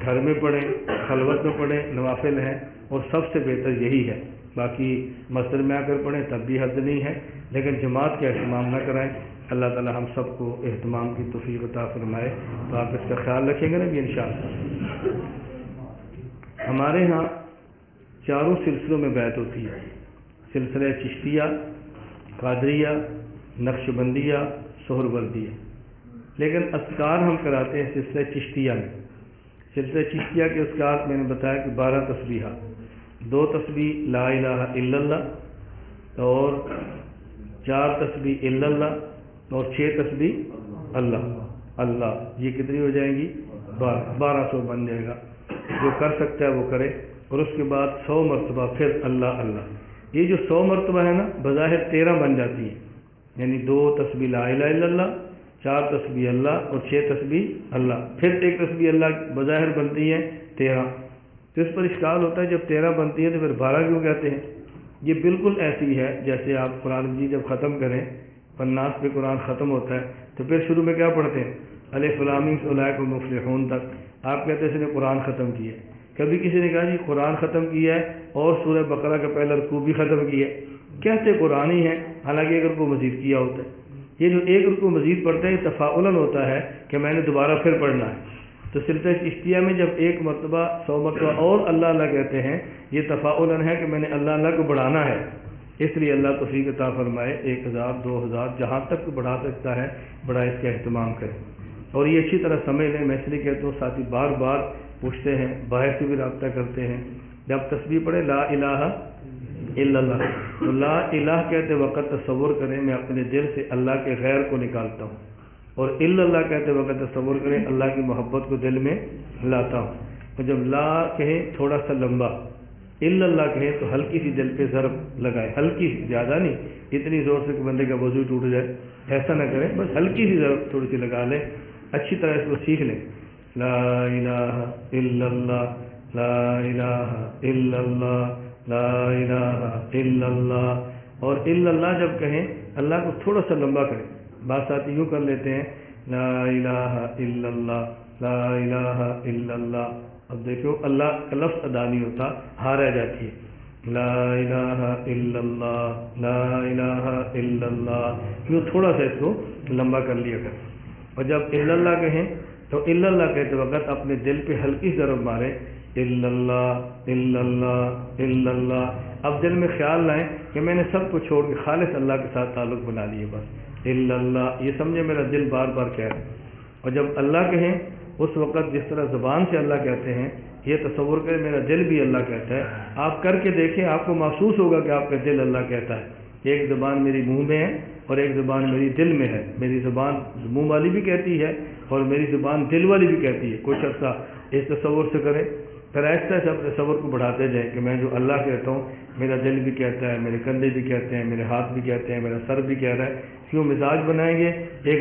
گھر میں پڑھیں، خلوت میں پڑھیں، نوافل ہیں، اور سب سے بہتر یہی ہے. باقی مسجد میں آ کر پڑھیں تب بھی حد نہیں ہے، لیکن جماعت کا اہتمام نہ کرائیں. اللہ تعالی ہم سب کو اہتمام کی توفیق عطا فرمائے. تو آپ اس کا خیال رکھیں گے نا بھی انشاءاللہ. ہمارے ہاں 4 سلسلوں میں بیعت ہوتی ہے، سلسلہ چشتیہ، قادریہ، نقشبندیہ، سہروردیہ. لیکن اذکار ہم کراتے ہیں سلسلہ چشتیہ میں. سلسلہ چشتیہ کے اذکار میں نے بتایا کہ 12 تسبیحات، 2 تسبیح لا الہ الا اللہ، اور 4 تسبیح الا اللہ، اور 6 تسبیح اللہ اللہ. یہ کتنی ہو جائیں گی؟ 1200 بن جائے گا. جو کر سکتا ہے وہ کرے. اور اس کے بعد 100 مرتبہ پھر اللہ اللہ. یہ جو 100 مرتبہ ہے نا بظاہر 13 بن جاتی ہے، یعنی 2 تسبیح لا الہ الا اللہ، 4 تسبیح اللہ، اور 6 تسبیح اللہ، پھر 1 تسبیح اللہ بظاہر بنتی ہے 13. تو اس پر اشکال ہوتا ہے جب 13 بنتی ہے تو پھر 12 کیوں کہتے ہیں؟ یہ بالکل ایسی ہے جیسے آپ قرآن مجید جب ختم کریں، والناس پہ قرآن ختم ہوتا ہے تو پھر شروع میں کیا پڑھتے ہیں؟ الف لام میم اولئک المفلحون تک آپ کہتے ہیں اس نے قرآن ختم کیا ہے۔ کبھی کسی نے کہا جی قرآن ختم کیا ہے اور سورہ بقرہ کا پہلا رکوع بھی ختم کیا ہے، کہتے قرآن ہی ہے، حالانکہ ایک رکوع مزید کیا ہوتا ہے۔ یہ جو ایک رکوع مزید پڑھتے ہیں یہ تفاعلاً ہوتا ہے کہ میں نے دوبارہ پھر پڑھنا ہے۔ تو سلسلہ چشتیہ میں جب ایک مرتبہ 100 مرتبہ اور اللہ اللہ کہتے ہیں، یہ تفاعلاً ہے کہ میں نے اللہ اللہ کو بڑھانا ہے، اس لیے اللہ توفیق عطا فرمائے 1000 2000 جہاں تک بڑھا سکتا ہے بڑا اس کا اہتمام کریں، اور یہ اچھی طرح سمجھ لیں۔ میں اس لیے کہتا ہوں ساتھی بار بار پوچھتے ہیں، باہر سے بھی رابطہ کرتے ہیں، جب تسبیح پڑھے لا الہ الا اللہ، تو لا الہ کہتے وقت تصور کریں میں اپنے دل سے اللہ کے غیر کو نکالتا ہوں، اور الا اللہ کہتے وقت تصور کریں اللہ کی محبت کو دل میں لاتا ہوں۔ اور جب لا کہیں تھوڑا سا لمبا، الا اللہ کہیں تو ہلکی سی دل پہ ضرب لگائیں، ہلکی سی، زیادہ نہیں، اتنی زور سے کہ بندے کا وضو ٹوٹ جائے، ایسا نہ کریں، بس ہلکی سی ضرب تھوڑی سی لگا لیں، اچھی طرح اس کو سیکھ لیں۔ لا الہ الا اللہ، لا الہ الا اللہ، لا الہ الا اللہ، اور الا اللہ جب کہیں اللہ کو تھوڑا سا لمبا کریں، بعض ساتھی یوں کر لیتے ہیں لا الہ الا اللہ، لا الہ الا اللہ، اب دیکھو اللہ کا لفظ ادا نہیں ہوتا، ہاں رہ جاتی ہے، لا الہ الا اللہ، لا الہ الا اللہ، یوں تھوڑا سا اس کو لمبا کر لیا کر۔ اور جب الا اللہ کہیں تو الا اللہ کہتے وقت اپنے دل پہ ہلکی ضرب مارے، الا اللہ الا اللہ الا اللہ، اب دل میں خیال لائیں کہ میں نے سب کو چھوڑ کے خالص اللہ کے ساتھ تعلق بنا لیے، بس الا اللہ، یہ سمجھے میرا دل بار بار کہہ رہا ہے۔ اور جب اللہ کہیں اس وقت جس طرح زبان سے اللہ کہتے ہیں یہ تصور کریں میرا دل بھی اللہ کہتا ہے، آپ کر کے دیکھیں، آپ کو محسوس ہوگا کہ آپ کا دل اللہ کہتا ہے۔ ایک زبان میری منہ میں ہے اور ایک زبان میری دل میں ہے، میری زبان منہ والی بھی کہتی ہے اور میری زبان دل والی بھی کہتی ہے، کچھ عرصہ اس تصور سے کریں، پھر آہستہ سے اپنے تصور کو بڑھاتے جائیں کہ میں جو اللہ کہتا ہوں میرا دل بھی کہتا ہے، میرے کندھے بھی کہتے ہیں، میرے ہاتھ بھی کہتے ہیں، میرا سر بھی کہہ رہا ہے، کیوں مزاج بنائیں گے ایک